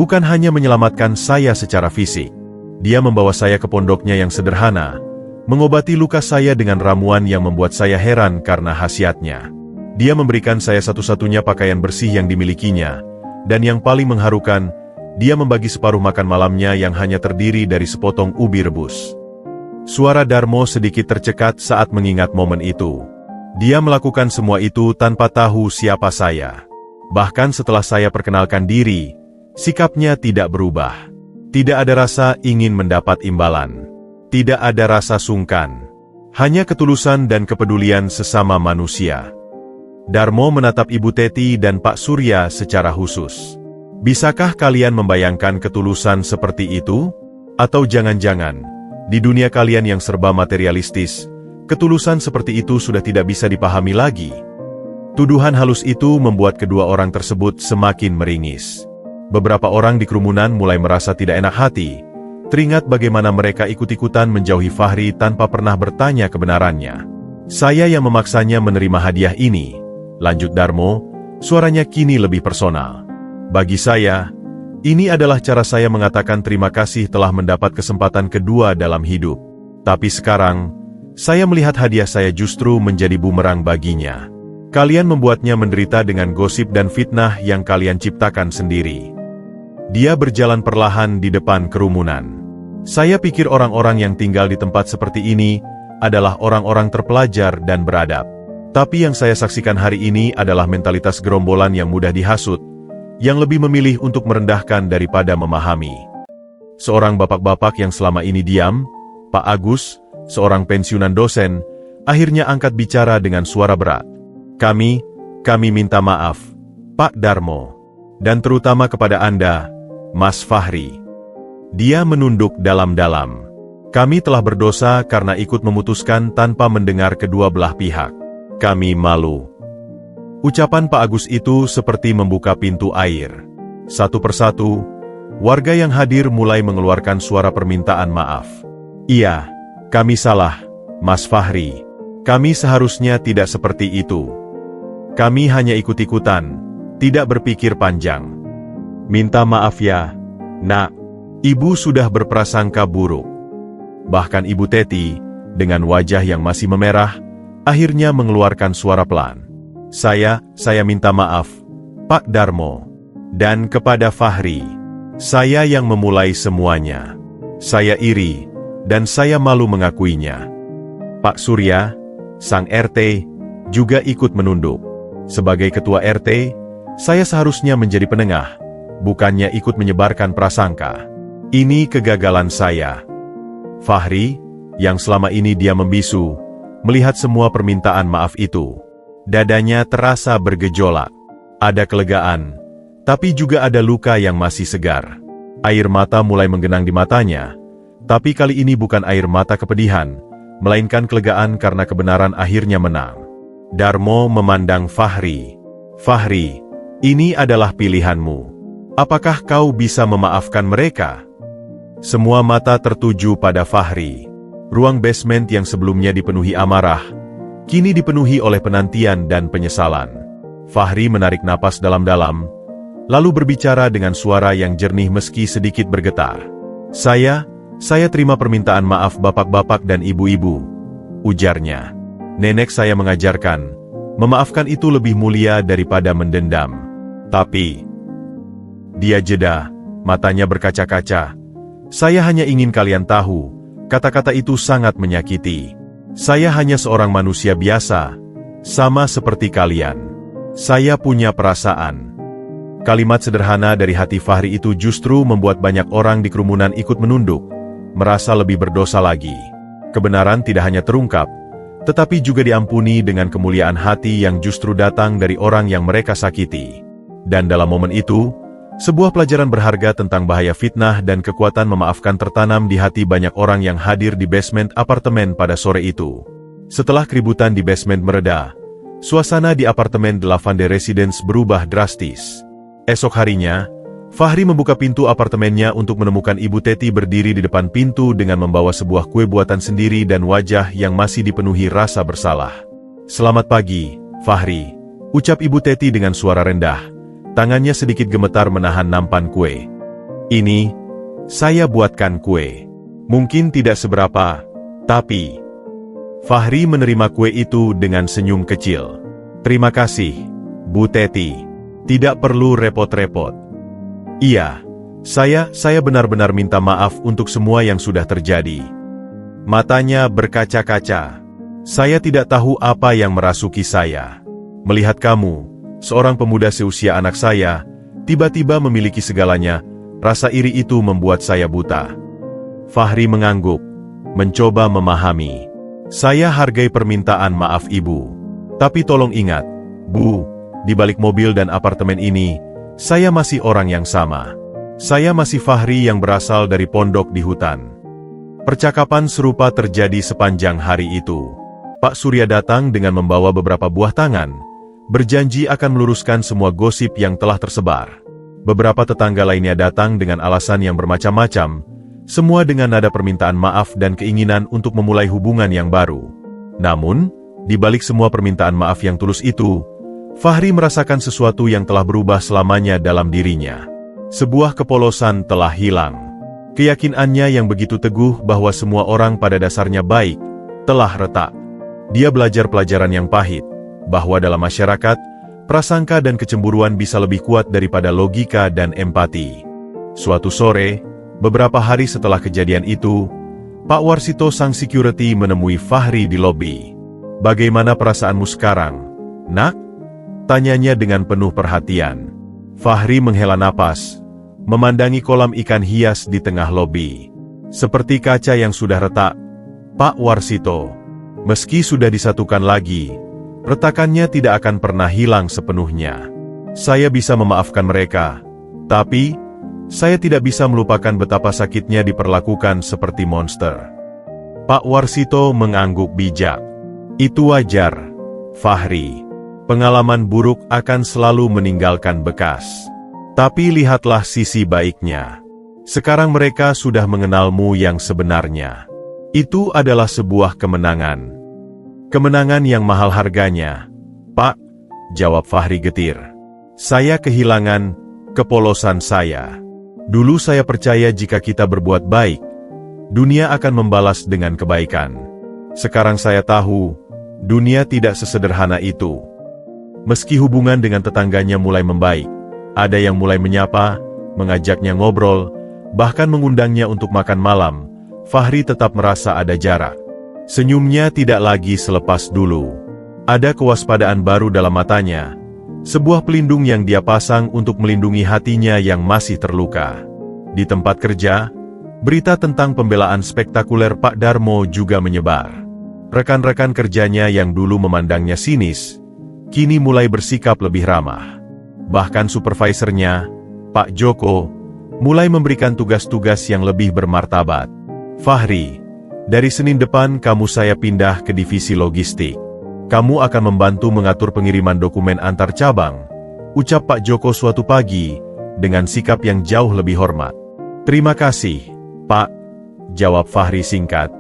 bukan hanya menyelamatkan saya secara fisik. Dia membawa saya ke pondoknya yang sederhana, mengobati luka saya dengan ramuan yang membuat saya heran karena khasiatnya. Dia memberikan saya satu-satunya pakaian bersih yang dimilikinya, dan yang paling mengharukan, dia membagi separuh makan malamnya yang hanya terdiri dari sepotong ubi rebus. Suara Darmo sedikit tercekat saat mengingat momen itu. Dia melakukan semua itu tanpa tahu siapa saya. Bahkan setelah saya perkenalkan diri, sikapnya tidak berubah. Tidak ada rasa ingin mendapat imbalan. Tidak ada rasa sungkan. Hanya ketulusan dan kepedulian sesama manusia. Darmo menatap Ibu Teti dan Pak Surya secara khusus. Bisakah kalian membayangkan ketulusan seperti itu? Atau jangan-jangan, di dunia kalian yang serba materialistis, ketulusan seperti itu sudah tidak bisa dipahami lagi? Tuduhan halus itu membuat kedua orang tersebut semakin meringis. Beberapa orang di kerumunan mulai merasa tidak enak hati, teringat bagaimana mereka ikut-ikutan menjauhi Fahri tanpa pernah bertanya kebenarannya. Saya yang memaksanya menerima hadiah ini, lanjut Darmo, suaranya kini lebih personal. Bagi saya, ini adalah cara saya mengatakan terima kasih telah mendapat kesempatan kedua dalam hidup. Tapi sekarang, saya melihat hadiah saya justru menjadi bumerang baginya. Kalian membuatnya menderita dengan gosip dan fitnah yang kalian ciptakan sendiri. Dia berjalan perlahan di depan kerumunan. Saya pikir orang-orang yang tinggal di tempat seperti ini adalah orang-orang terpelajar dan beradab. Tapi yang saya saksikan hari ini adalah mentalitas gerombolan yang mudah dihasut, yang lebih memilih untuk merendahkan daripada memahami. Seorang bapak-bapak yang selama ini diam, Pak Agus, seorang pensiunan dosen, akhirnya angkat bicara dengan suara berat. Kami minta maaf, Pak Darmo, dan terutama kepada Anda, Mas Fahri. Dia menunduk dalam-dalam. Kami telah berdosa karena ikut memutuskan tanpa mendengar kedua belah pihak. Kami malu. Ucapan Pak Agus itu seperti membuka pintu air. Satu persatu, warga yang hadir mulai mengeluarkan suara permintaan maaf. Iya, kami salah, Mas Fahri. Kami seharusnya tidak seperti itu. Kami hanya ikut-ikutan, tidak berpikir panjang. Minta maaf ya, Nak. Ibu sudah berprasangka buruk. Bahkan Ibu Teti, dengan wajah yang masih memerah, akhirnya mengeluarkan suara pelan. Saya minta maaf, Pak Darmo. Dan kepada Fahri, saya yang memulai semuanya. Saya iri, dan saya malu mengakuinya. Pak Surya, sang RT, juga ikut menunduk. Sebagai ketua RT, saya seharusnya menjadi penengah, bukannya ikut menyebarkan prasangka. Ini kegagalan saya. Fahri, yang selama ini dia membisu, melihat semua permintaan maaf itu. Dadanya terasa bergejolak. Ada kelegaan, tapi juga ada luka yang masih segar. Air mata mulai menggenang di matanya, tapi kali ini bukan air mata kepedihan, melainkan kelegaan karena kebenaran akhirnya menang. Darmo memandang Fahri. Fahri, ini adalah pilihanmu. Apakah kau bisa memaafkan mereka? Semua mata tertuju pada Fahri. Ruang basement yang sebelumnya dipenuhi amarah, kini dipenuhi oleh penantian dan penyesalan. Fahri menarik napas dalam-dalam, lalu berbicara dengan suara yang jernih meski sedikit bergetar. Saya terima permintaan maaf bapak-bapak dan ibu-ibu, ujarnya. Nenek saya mengajarkan, memaafkan itu lebih mulia daripada mendendam. Tapi, dia jeda, matanya berkaca-kaca. Saya hanya ingin kalian tahu, kata-kata itu sangat menyakiti. Saya hanya seorang manusia biasa, sama seperti kalian. Saya punya perasaan. Kalimat sederhana dari hati Fahri itu justru membuat banyak orang di kerumunan ikut menunduk, merasa lebih berdosa lagi. Kebenaran tidak hanya terungkap, tetapi juga diampuni dengan kemuliaan hati yang justru datang dari orang yang mereka sakiti. Dan dalam momen itu, sebuah pelajaran berharga tentang bahaya fitnah dan kekuatan memaafkan tertanam di hati banyak orang yang hadir di basement apartemen pada sore itu. Setelah keributan di basement mereda, suasana di apartemen The Lavender Residence berubah drastis. Esok harinya, Fahri membuka pintu apartemennya untuk menemukan Ibu Teti berdiri di depan pintu dengan membawa sebuah kue buatan sendiri dan wajah yang masih dipenuhi rasa bersalah. Selamat pagi, Fahri, ucap Ibu Teti dengan suara rendah. Tangannya sedikit gemetar menahan nampan kue. Ini, saya buatkan kue. Mungkin tidak seberapa, tapi... Fahri menerima kue itu dengan senyum kecil. Terima kasih, Bu Teti. Tidak perlu repot-repot. Iya, saya benar-benar minta maaf untuk semua yang sudah terjadi. Matanya berkaca-kaca. Saya tidak tahu apa yang merasuki saya. Melihat kamu, seorang pemuda seusia anak saya, tiba-tiba memiliki segalanya, rasa iri itu membuat saya buta. Fahri mengangguk, mencoba memahami. Saya hargai permintaan maaf Ibu. Tapi tolong ingat, Bu, di balik mobil dan apartemen ini, saya masih orang yang sama. Saya masih Fahri yang berasal dari pondok di hutan. Percakapan serupa terjadi sepanjang hari itu. Pak Surya datang dengan membawa beberapa buah tangan, berjanji akan meluruskan semua gosip yang telah tersebar. Beberapa tetangga lainnya datang dengan alasan yang bermacam-macam, semua dengan nada permintaan maaf dan keinginan untuk memulai hubungan yang baru. Namun, di balik semua permintaan maaf yang tulus itu, Fahri merasakan sesuatu yang telah berubah selamanya dalam dirinya. Sebuah kepolosan telah hilang. Keyakinannya yang begitu teguh bahwa semua orang pada dasarnya baik, telah retak. Dia belajar pelajaran yang pahit, bahwa dalam masyarakat, prasangka dan kecemburuan bisa lebih kuat daripada logika dan empati. Suatu sore, beberapa hari setelah kejadian itu, Pak Warsito sang security menemui Fahri di lobi. Bagaimana perasaanmu sekarang, Nak? Tanyanya dengan penuh perhatian. Fahri menghela napas, memandangi kolam ikan hias di tengah lobi. Seperti kaca yang sudah retak, Pak Warsito. Meski sudah disatukan lagi, retakannya tidak akan pernah hilang sepenuhnya. Saya bisa memaafkan mereka, tapi saya tidak bisa melupakan betapa sakitnya diperlakukan seperti monster. Pak Warsito mengangguk bijak. Itu wajar, Fahri. Pengalaman buruk akan selalu meninggalkan bekas. Tapi lihatlah sisi baiknya. Sekarang mereka sudah mengenalmu yang sebenarnya. Itu adalah sebuah kemenangan. Kemenangan yang mahal harganya, Pak. jawab Fahri getir. Saya kehilangan kepolosan saya. Dulu saya percaya jika kita berbuat baik, dunia akan membalas dengan kebaikan. Sekarang saya tahu, dunia tidak sesederhana itu. Meski hubungan dengan tetangganya mulai membaik, ada yang mulai menyapa, mengajaknya ngobrol, bahkan mengundangnya untuk makan malam, Fahri tetap merasa ada jarak. Senyumnya tidak lagi selepas dulu. Ada kewaspadaan baru dalam matanya, sebuah pelindung yang dia pasang untuk melindungi hatinya yang masih terluka. Di tempat kerja, berita tentang pembelaan spektakuler Pak Darmo juga menyebar. Rekan-rekan kerjanya yang dulu memandangnya sinis, kini mulai bersikap lebih ramah. Bahkan supervisornya, Pak Joko, mulai memberikan tugas-tugas yang lebih bermartabat. Fahri, dari Senin depan kamu saya pindah ke divisi logistik. Kamu akan membantu mengatur pengiriman dokumen antar cabang, ucap Pak Joko suatu pagi, dengan sikap yang jauh lebih hormat. Terima kasih, Pak, jawab Fahri singkat.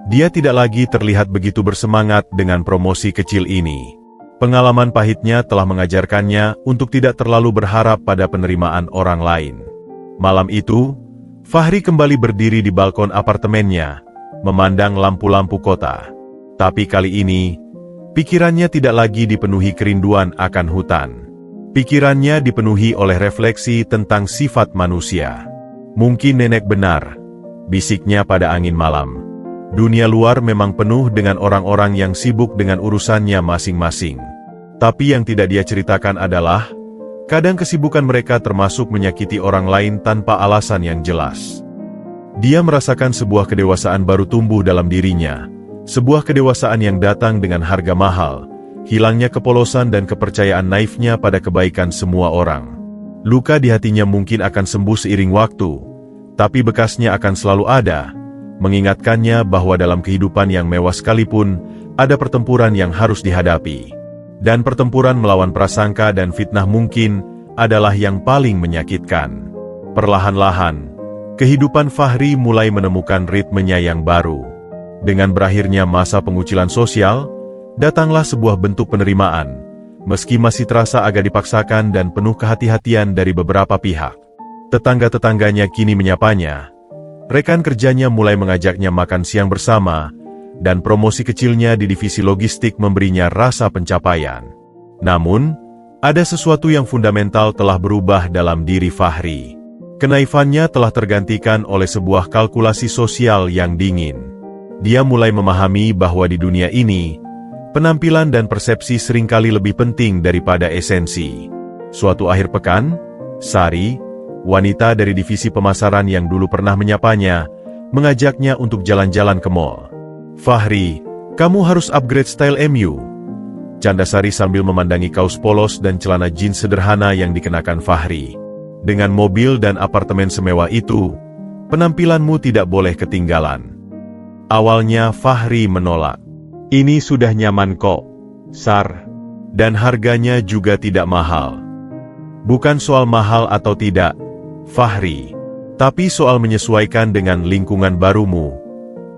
Dia tidak lagi terlihat begitu bersemangat dengan promosi kecil ini. Pengalaman pahitnya telah mengajarkannya untuk tidak terlalu berharap pada penerimaan orang lain. Malam itu, Fahri kembali berdiri di balkon apartemennya, memandang lampu-lampu kota. Tapi kali ini, pikirannya tidak lagi dipenuhi kerinduan akan hutan. Pikirannya dipenuhi oleh refleksi tentang sifat manusia. Mungkin nenek benar, bisiknya pada angin malam. Dunia luar memang penuh dengan orang-orang yang sibuk dengan urusannya masing-masing. Tapi yang tidak dia ceritakan adalah, kadang kesibukan mereka termasuk menyakiti orang lain tanpa alasan yang jelas. Dia merasakan sebuah kedewasaan baru tumbuh dalam dirinya. Sebuah kedewasaan yang datang dengan harga mahal, hilangnya kepolosan dan kepercayaan naifnya pada kebaikan semua orang. Luka di hatinya mungkin akan sembuh seiring waktu, tapi bekasnya akan selalu ada, mengingatkannya bahwa dalam kehidupan yang mewah sekalipun, ada pertempuran yang harus dihadapi. Dan pertempuran melawan prasangka dan fitnah mungkin adalah yang paling menyakitkan. Perlahan-lahan, kehidupan Fahri mulai menemukan ritmenya yang baru. Dengan berakhirnya masa pengucilan sosial, datanglah sebuah bentuk penerimaan, meski masih terasa agak dipaksakan dan penuh kehati-hatian dari beberapa pihak. Tetangga-tetangganya kini menyapanya, rekan kerjanya mulai mengajaknya makan siang bersama, dan promosi kecilnya di divisi logistik memberinya rasa pencapaian. Namun, ada sesuatu yang fundamental telah berubah dalam diri Fahri. Kenaifannya telah tergantikan oleh sebuah kalkulasi sosial yang dingin. Dia mulai memahami bahwa di dunia ini, penampilan dan persepsi seringkali lebih penting daripada esensi. Suatu akhir pekan, Sari, wanita dari divisi pemasaran yang dulu pernah menyapanya, mengajaknya untuk jalan-jalan ke mall. Fahri, kamu harus upgrade style MU. Canda Sari sambil memandangi kaos polos dan celana jeans sederhana yang dikenakan Fahri. Dengan mobil dan apartemen semewah itu, penampilanmu tidak boleh ketinggalan. Awalnya Fahri menolak. Ini sudah nyaman kok, Sar. Dan harganya juga tidak mahal. Bukan soal mahal atau tidak, Fahri. Tapi soal menyesuaikan dengan lingkungan barumu.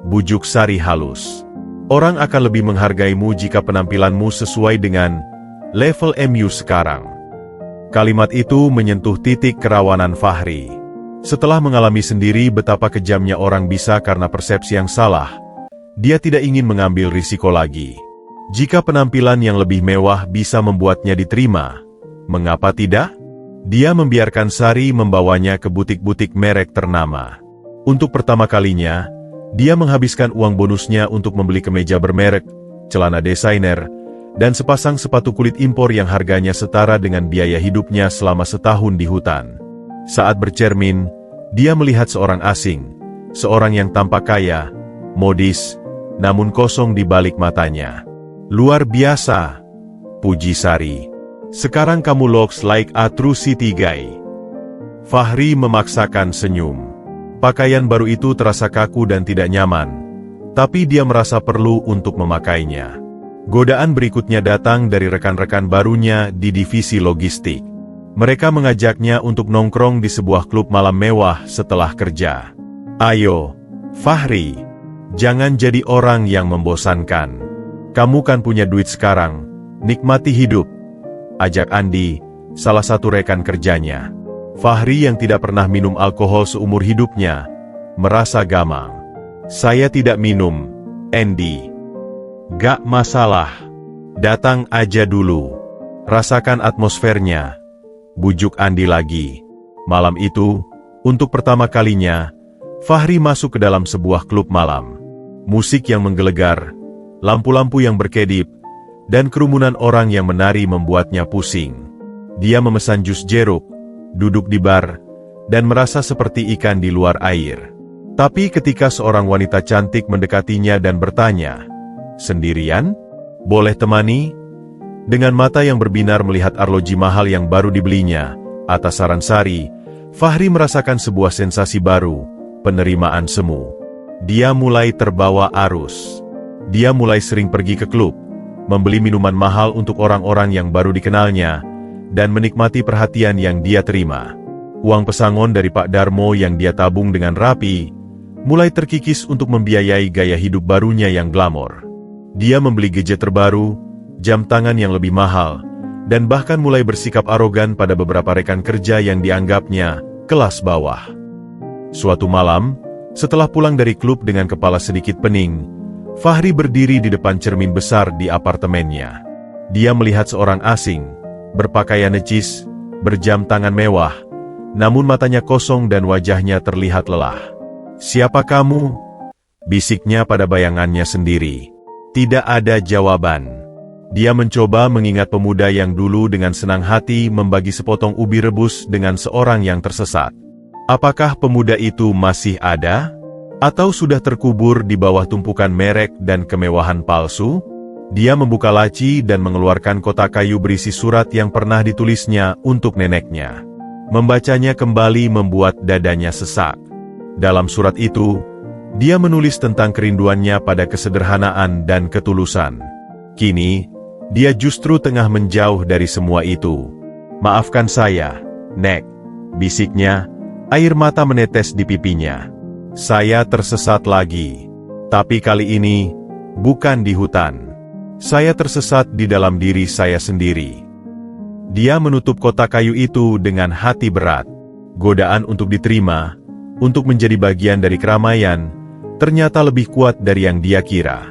Bujuk Sari halus. Orang akan lebih menghargaimu jika penampilanmu sesuai dengan level MU sekarang. Kalimat itu menyentuh titik kerawanan Fahri. Setelah mengalami sendiri betapa kejamnya orang bisa karena persepsi yang salah, dia tidak ingin mengambil risiko lagi. Jika penampilan yang lebih mewah bisa membuatnya diterima, mengapa tidak? Dia membiarkan Sari membawanya ke butik-butik merek ternama. Untuk pertama kalinya, dia menghabiskan uang bonusnya untuk membeli kemeja bermerek, celana desainer, dan sepasang sepatu kulit impor yang harganya setara dengan biaya hidupnya selama setahun di hutan. Saat bercermin, dia melihat seorang asing, seorang yang tampak kaya, modis, namun kosong di balik matanya. Luar biasa, puji Sari. Sekarang kamu looks like a true city guy. Fahri memaksakan senyum. Pakaian baru itu terasa kaku dan tidak nyaman, tapi dia merasa perlu untuk memakainya. Godaan berikutnya datang dari rekan-rekan barunya di divisi logistik. Mereka mengajaknya untuk nongkrong di sebuah klub malam mewah setelah kerja. Ayo, Fahri, jangan jadi orang yang membosankan. Kamu kan punya duit sekarang, nikmati hidup. ajak Andi, salah satu rekan kerjanya. Fahri yang tidak pernah minum alkohol seumur hidupnya, merasa gamang. Saya tidak minum, Andy. Gak masalah. Datang aja dulu. Rasakan atmosfernya. Bujuk Andi lagi. Malam itu, untuk pertama kalinya, Fahri masuk ke dalam sebuah klub malam. Musik yang menggelegar, lampu-lampu yang berkedip, dan kerumunan orang yang menari membuatnya pusing. Dia memesan jus jeruk, duduk di bar, dan merasa seperti ikan di luar air. Tapi ketika seorang wanita cantik mendekatinya dan bertanya, "Sendirian? Boleh temani?" Dengan mata yang berbinar melihat arloji mahal yang baru dibelinya, atas saran Sari, Fahri merasakan sebuah sensasi baru, penerimaan semu. Dia mulai terbawa arus. Dia mulai sering pergi ke klub, membeli minuman mahal untuk orang-orang yang baru dikenalnya, dan menikmati perhatian yang dia terima. Uang pesangon dari Pak Darmo yang dia tabung dengan rapi, mulai terkikis untuk membiayai gaya hidup barunya yang glamor. Dia membeli gadget terbaru, jam tangan yang lebih mahal, dan bahkan mulai bersikap arogan pada beberapa rekan kerja yang dianggapnya kelas bawah. Suatu malam, setelah pulang dari klub dengan kepala sedikit pening, Fahri berdiri di depan cermin besar di apartemennya. Dia melihat seorang asing, berpakaian necis, berjam tangan mewah, namun matanya kosong dan wajahnya terlihat lelah. "Siapa kamu?" bisiknya pada bayangannya sendiri. Tidak ada jawaban. Dia mencoba mengingat pemuda yang dulu dengan senang hati membagi sepotong ubi rebus dengan seorang yang tersesat. Apakah pemuda itu masih ada? Atau sudah terkubur di bawah tumpukan merek dan kemewahan palsu? Dia membuka laci dan mengeluarkan kotak kayu berisi surat yang pernah ditulisnya untuk neneknya. Membacanya kembali membuat dadanya sesak. Dalam surat itu, dia menulis tentang kerinduannya pada kesederhanaan dan ketulusan. Kini, dia justru tengah menjauh dari semua itu. "Maafkan saya, Nek," bisiknya, air mata menetes di pipinya. "Saya tersesat lagi. Tapi kali ini, bukan di hutan. Saya tersesat di dalam diri saya sendiri." Dia menutup kotak kayu itu dengan hati berat. Godaan untuk diterima, untuk menjadi bagian dari keramaian, ternyata lebih kuat dari yang dia kira.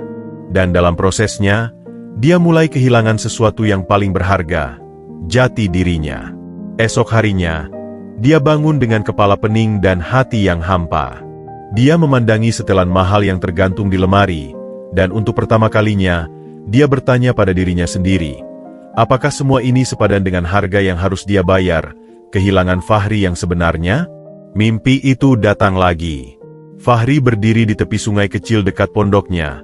Dan dalam prosesnya, dia mulai kehilangan sesuatu yang paling berharga, jati dirinya. Esok harinya, dia bangun dengan kepala pening dan hati yang hampa. Dia memandangi setelan mahal yang tergantung di lemari, dan untuk pertama kalinya, dia bertanya pada dirinya sendiri, apakah semua ini sepadan dengan harga yang harus dia bayar, kehilangan Fahri yang sebenarnya? Mimpi itu datang lagi. Fahri berdiri di tepi sungai kecil dekat pondoknya.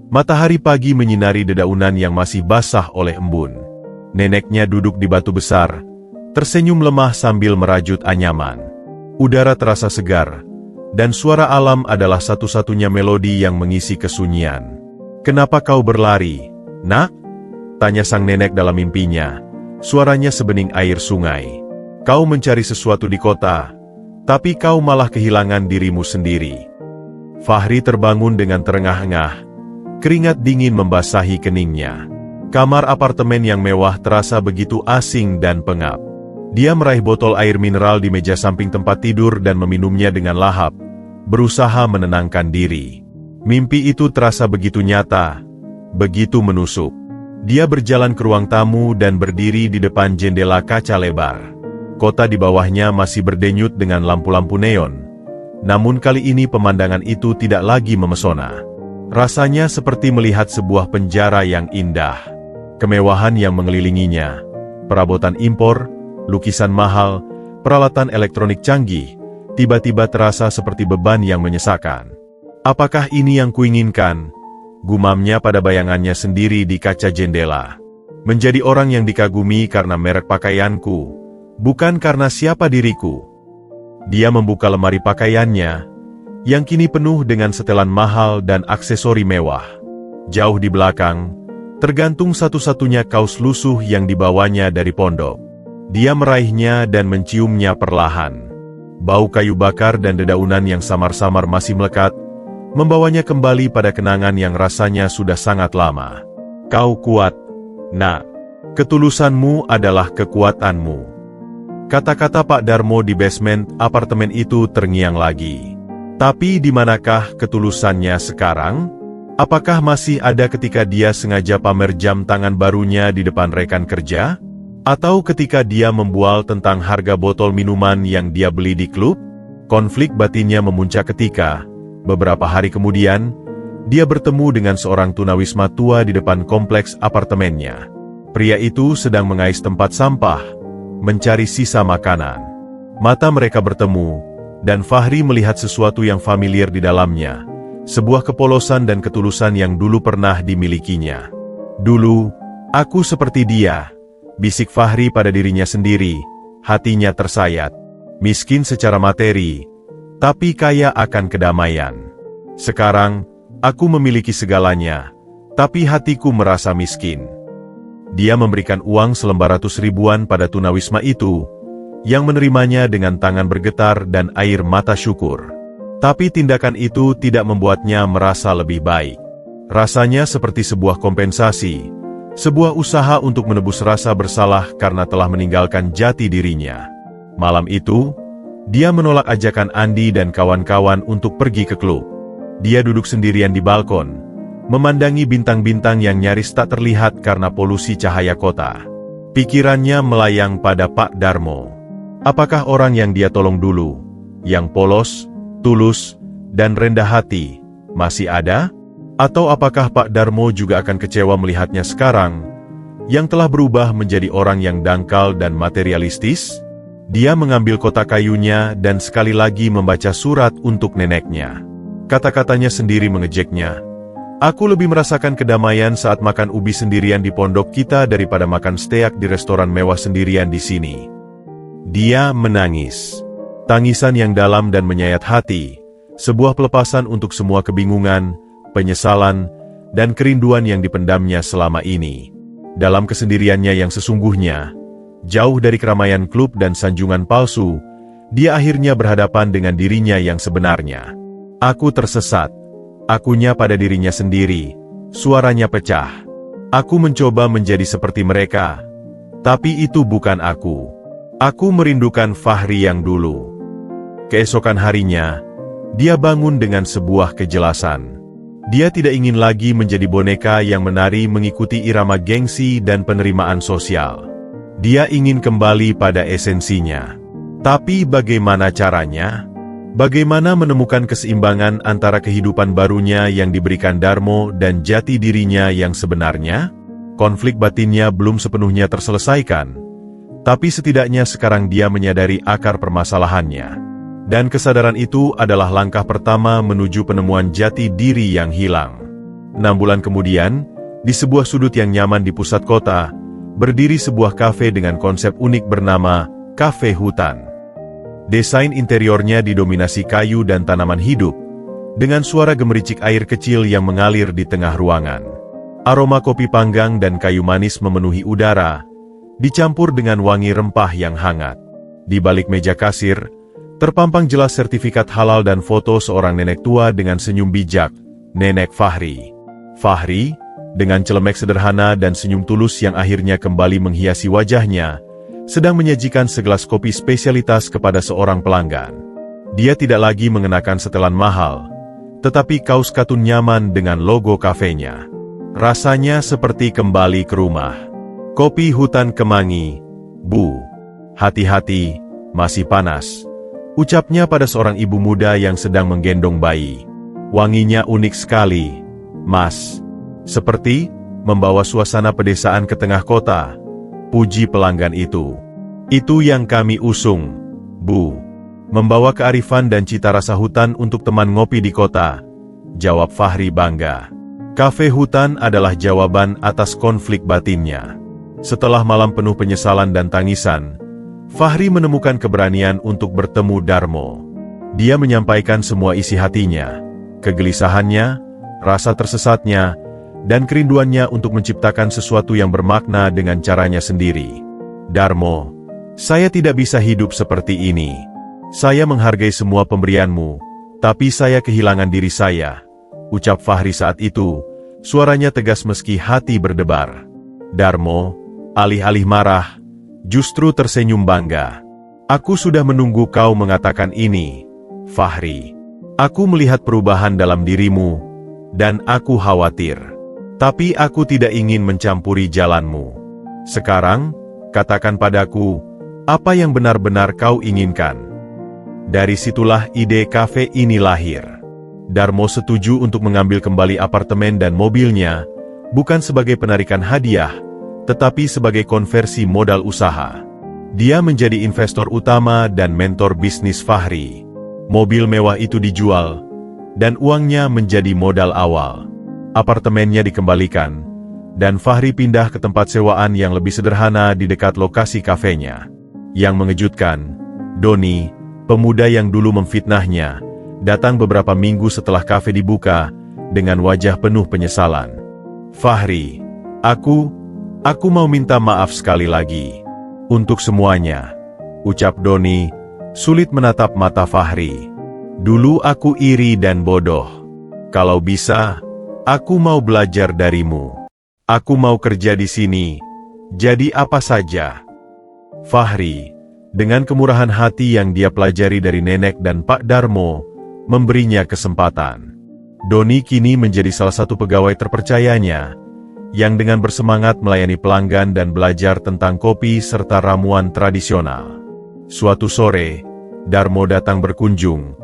Matahari pagi menyinari dedaunan yang masih basah oleh embun. Neneknya duduk di batu besar, tersenyum lemah sambil merajut anyaman. Udara terasa segar, dan suara alam adalah satu-satunya melodi yang mengisi kesunyian. "Kenapa kau berlari, Nak?" tanya sang nenek dalam mimpinya. Suaranya sebening air sungai. "Kau mencari sesuatu di kota, tapi kau malah kehilangan dirimu sendiri." Fahri terbangun dengan terengah-engah. Keringat dingin membasahi keningnya. Kamar apartemen yang mewah terasa begitu asing dan pengap. Dia meraih botol air mineral di meja samping tempat tidur dan meminumnya dengan lahap, berusaha menenangkan diri. Mimpi itu terasa begitu nyata, begitu menusuk. Dia berjalan ke ruang tamu dan berdiri di depan jendela kaca lebar. Kota di bawahnya masih berdenyut dengan lampu-lampu neon. Namun kali ini pemandangan itu tidak lagi memesona. Rasanya seperti melihat sebuah penjara yang indah. Kemewahan yang mengelilinginya, perabotan impor, lukisan mahal, peralatan elektronik canggih, tiba-tiba terasa seperti beban yang menyesakan. "Apakah ini yang kuinginkan?" gumamnya pada bayangannya sendiri di kaca jendela. "Menjadi orang yang dikagumi karena merek pakaianku, bukan karena siapa diriku." Dia membuka lemari pakaiannya, yang kini penuh dengan setelan mahal dan aksesori mewah. Jauh di belakang, tergantung satu-satunya kaos lusuh yang dibawanya dari pondok. Dia meraihnya dan menciumnya perlahan. Bau kayu bakar dan dedaunan yang samar-samar masih melekat, membawanya kembali pada kenangan yang rasanya sudah sangat lama. "Kau kuat, Nak," Ketulusanmu adalah kekuatanmu. Kata-kata Pak Darmo di basement apartemen itu terngiang lagi. Tapi di manakah ketulusannya sekarang? Apakah masih ada ketika dia sengaja pamer jam tangan barunya di depan rekan kerja? Atau ketika dia membual tentang harga botol minuman yang dia beli di klub? Konflik batinnya memuncak ketika, beberapa hari kemudian, dia bertemu dengan seorang tunawisma tua di depan kompleks apartemennya. Pria itu sedang mengais tempat sampah, mencari sisa makanan. Mata mereka bertemu, dan Fahri melihat sesuatu yang familiar di dalamnya, sebuah kepolosan dan ketulusan yang dulu pernah dimilikinya. Dulu, aku seperti dia, bisik Fahri pada dirinya sendiri, hatinya tersayat. Miskin secara materi, tapi kaya akan kedamaian. Sekarang, aku memiliki segalanya, tapi hatiku merasa miskin. Dia memberikan uang selembar ratus ribuan pada tunawisma itu, yang menerimanya dengan tangan bergetar dan air mata syukur. Tapi tindakan itu tidak membuatnya merasa lebih baik. Rasanya seperti sebuah kompensasi, sebuah usaha untuk menebus rasa bersalah karena telah meninggalkan jati dirinya. Malam itu, dia menolak ajakan Andi dan kawan-kawan untuk pergi ke klub. Dia duduk sendirian di balkon, memandangi bintang-bintang yang nyaris tak terlihat karena polusi cahaya kota. Pikirannya melayang pada Pak Darmo. Apakah orang yang dia tolong dulu, yang polos, tulus, dan rendah hati, masih ada? Atau apakah Pak Darmo juga akan kecewa melihatnya sekarang, yang telah berubah menjadi orang yang dangkal dan materialistis? Dia mengambil kotak kayunya dan sekali lagi membaca surat untuk neneknya. Kata-katanya sendiri mengejeknya. Aku lebih merasakan kedamaian saat makan ubi sendirian di pondok kita daripada makan steak di restoran mewah sendirian di sini. Dia menangis. Tangisan yang dalam dan menyayat hati, sebuah pelepasan untuk semua kebingungan, penyesalan, dan kerinduan yang dipendamnya selama ini. Dalam kesendiriannya yang sesungguhnya, jauh dari keramaian klub dan sanjungan palsu, dia akhirnya berhadapan dengan dirinya yang sebenarnya. Aku tersesat. Akunya pada dirinya sendiri, suaranya pecah. Aku mencoba menjadi seperti mereka, tapi itu bukan aku. Aku merindukan Fahri yang dulu. Keesokan harinya, dia bangun dengan sebuah kejelasan. Dia tidak ingin lagi menjadi boneka yang menari mengikuti irama gengsi dan penerimaan sosial. Dia ingin kembali pada esensinya. Tapi bagaimana caranya? Bagaimana menemukan keseimbangan antara kehidupan barunya yang diberikan Darmo dan jati dirinya yang sebenarnya? Konflik batinnya belum sepenuhnya terselesaikan, tapi setidaknya sekarang dia menyadari akar permasalahannya. Dan kesadaran itu adalah langkah pertama menuju penemuan jati diri yang hilang. 6 bulan kemudian, di sebuah sudut yang nyaman di pusat kota, berdiri sebuah kafe dengan konsep unik bernama Kafe Hutan. Desain interiornya didominasi kayu dan tanaman hidup, dengan suara gemericik air kecil yang mengalir di tengah ruangan. Aroma kopi panggang dan kayu manis memenuhi udara, dicampur dengan wangi rempah yang hangat. Di balik meja kasir, terpampang jelas sertifikat halal dan foto seorang nenek tua dengan senyum bijak, Nenek Fahri. Fahri, dengan celemek sederhana dan senyum tulus yang akhirnya kembali menghiasi wajahnya, sedang menyajikan segelas kopi spesialitas kepada seorang pelanggan. Dia tidak lagi mengenakan setelan mahal, tetapi kaos katun nyaman dengan logo kafenya. Rasanya seperti kembali ke rumah. Kopi hutan kemangi, Bu. Hati-hati, masih panas. Ucapnya pada seorang ibu muda yang sedang menggendong bayi. Wanginya unik sekali, Mas. Seperti membawa suasana pedesaan ke tengah kota. Puji pelanggan itu. Itu yang kami usung, Bu. Membawa kearifan dan cita rasa hutan untuk teman ngopi di kota, jawab Fahri bangga. Kafe Hutan adalah jawaban atas konflik batinnya. Setelah malam penuh penyesalan dan tangisan, Fahri menemukan keberanian untuk bertemu Darmo. Dia menyampaikan semua isi hatinya, kegelisahannya, rasa tersesatnya, dan kerinduannya untuk menciptakan sesuatu yang bermakna dengan caranya sendiri. Darmo, saya tidak bisa hidup seperti ini. Saya menghargai semua pemberianmu, tapi saya kehilangan diri saya, ucap Fahri saat itu, suaranya tegas meski hati berdebar. Darmo, Alih-alih marah, justru tersenyum bangga. Aku sudah menunggu kau mengatakan ini, Fahri. Aku melihat perubahan dalam dirimu, dan aku khawatir. Tapi aku tidak ingin mencampuri jalanmu. Sekarang, katakan padaku, apa yang benar-benar kau inginkan? Dari situlah ide kafe ini lahir. Darmo setuju untuk mengambil kembali apartemen dan mobilnya, bukan sebagai penarikan hadiah, tetapi sebagai konversi modal usaha. Dia menjadi investor utama dan mentor bisnis Fahri. Mobil mewah itu dijual, dan uangnya menjadi modal awal. Apartemennya dikembalikan, dan Fahri pindah ke tempat sewaan yang lebih sederhana di dekat lokasi kafenya. Yang mengejutkan, Doni, pemuda yang dulu memfitnahnya, datang beberapa minggu setelah kafe dibuka, dengan wajah penuh penyesalan. Fahri, aku mau minta maaf sekali lagi. Untuk semuanya, ucap Doni, sulit menatap mata Fahri. Dulu aku iri dan bodoh. Kalau bisa, aku mau belajar darimu. Aku mau kerja di sini, jadi apa saja. Fahri, dengan kemurahan hati yang dia pelajari dari nenek dan Pak Darmo, memberinya kesempatan. Doni kini menjadi salah satu pegawai terpercayanya, yang dengan bersemangat melayani pelanggan dan belajar tentang kopi serta ramuan tradisional. Suatu sore, Darmo datang berkunjung,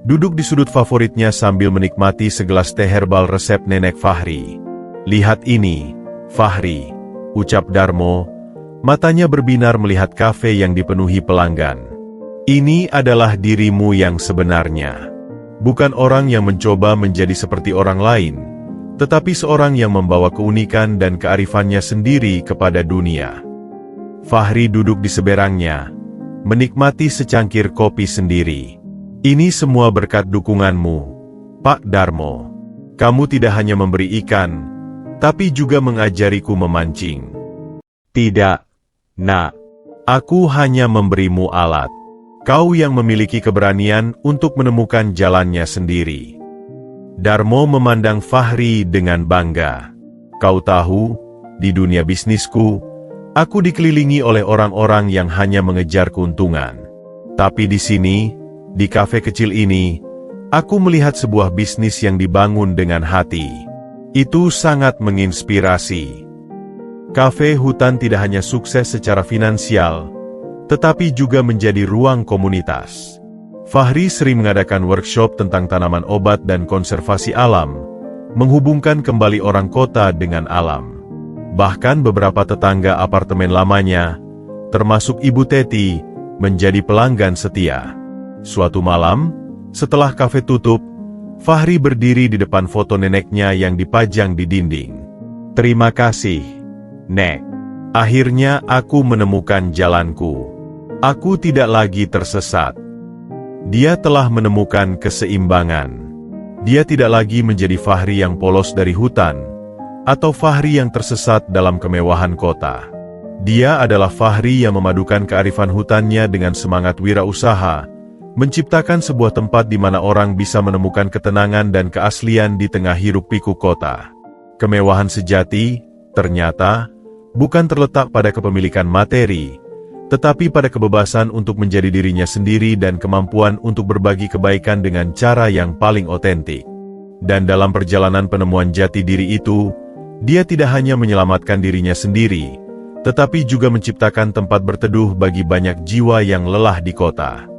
duduk di sudut favoritnya sambil menikmati segelas teh herbal resep nenek Fahri. Lihat ini, Fahri, ucap Darmo, matanya berbinar melihat kafe yang dipenuhi pelanggan. Ini adalah dirimu yang sebenarnya. Bukan orang yang mencoba menjadi seperti orang lain, tetapi seorang yang membawa keunikan dan kearifannya sendiri kepada dunia. Fahri duduk di seberangnya, menikmati secangkir kopi sendiri. Ini semua berkat dukunganmu, Pak Darmo. Kamu tidak hanya memberi ikan, tapi juga mengajariku memancing. Tidak, Nak. Aku hanya memberimu alat. Kau yang memiliki keberanian untuk menemukan jalannya sendiri. Darmo memandang Fahri dengan bangga. Kau tahu, di dunia bisnisku, aku dikelilingi oleh orang-orang yang hanya mengejar keuntungan. Tapi di sini, di kafe kecil ini, aku melihat sebuah bisnis yang dibangun dengan hati. Itu sangat menginspirasi. Kafe Hutan tidak hanya sukses secara finansial, tetapi juga menjadi ruang komunitas. Fahri sering mengadakan workshop tentang tanaman obat dan konservasi alam, menghubungkan kembali orang kota dengan alam. Bahkan beberapa tetangga apartemen lamanya, termasuk Ibu Teti, menjadi pelanggan setia. Suatu malam, setelah kafe tutup, Fahri berdiri di depan foto neneknya yang dipajang di dinding. Terima kasih, Nek. Akhirnya aku menemukan jalanku. Aku tidak lagi tersesat. Dia telah menemukan keseimbangan. Dia tidak lagi menjadi Fahri yang polos dari hutan, atau Fahri yang tersesat dalam kemewahan kota. Dia adalah Fahri yang memadukan kearifan hutannya dengan semangat wirausaha, menciptakan sebuah tempat di mana orang bisa menemukan ketenangan dan keaslian di tengah hiruk-pikuk kota. Kemewahan sejati, ternyata, bukan terletak pada kepemilikan materi, tetapi pada kebebasan untuk menjadi dirinya sendiri dan kemampuan untuk berbagi kebaikan dengan cara yang paling otentik. Dan dalam perjalanan penemuan jati diri itu, dia tidak hanya menyelamatkan dirinya sendiri, tetapi juga menciptakan tempat berteduh bagi banyak jiwa yang lelah di kota.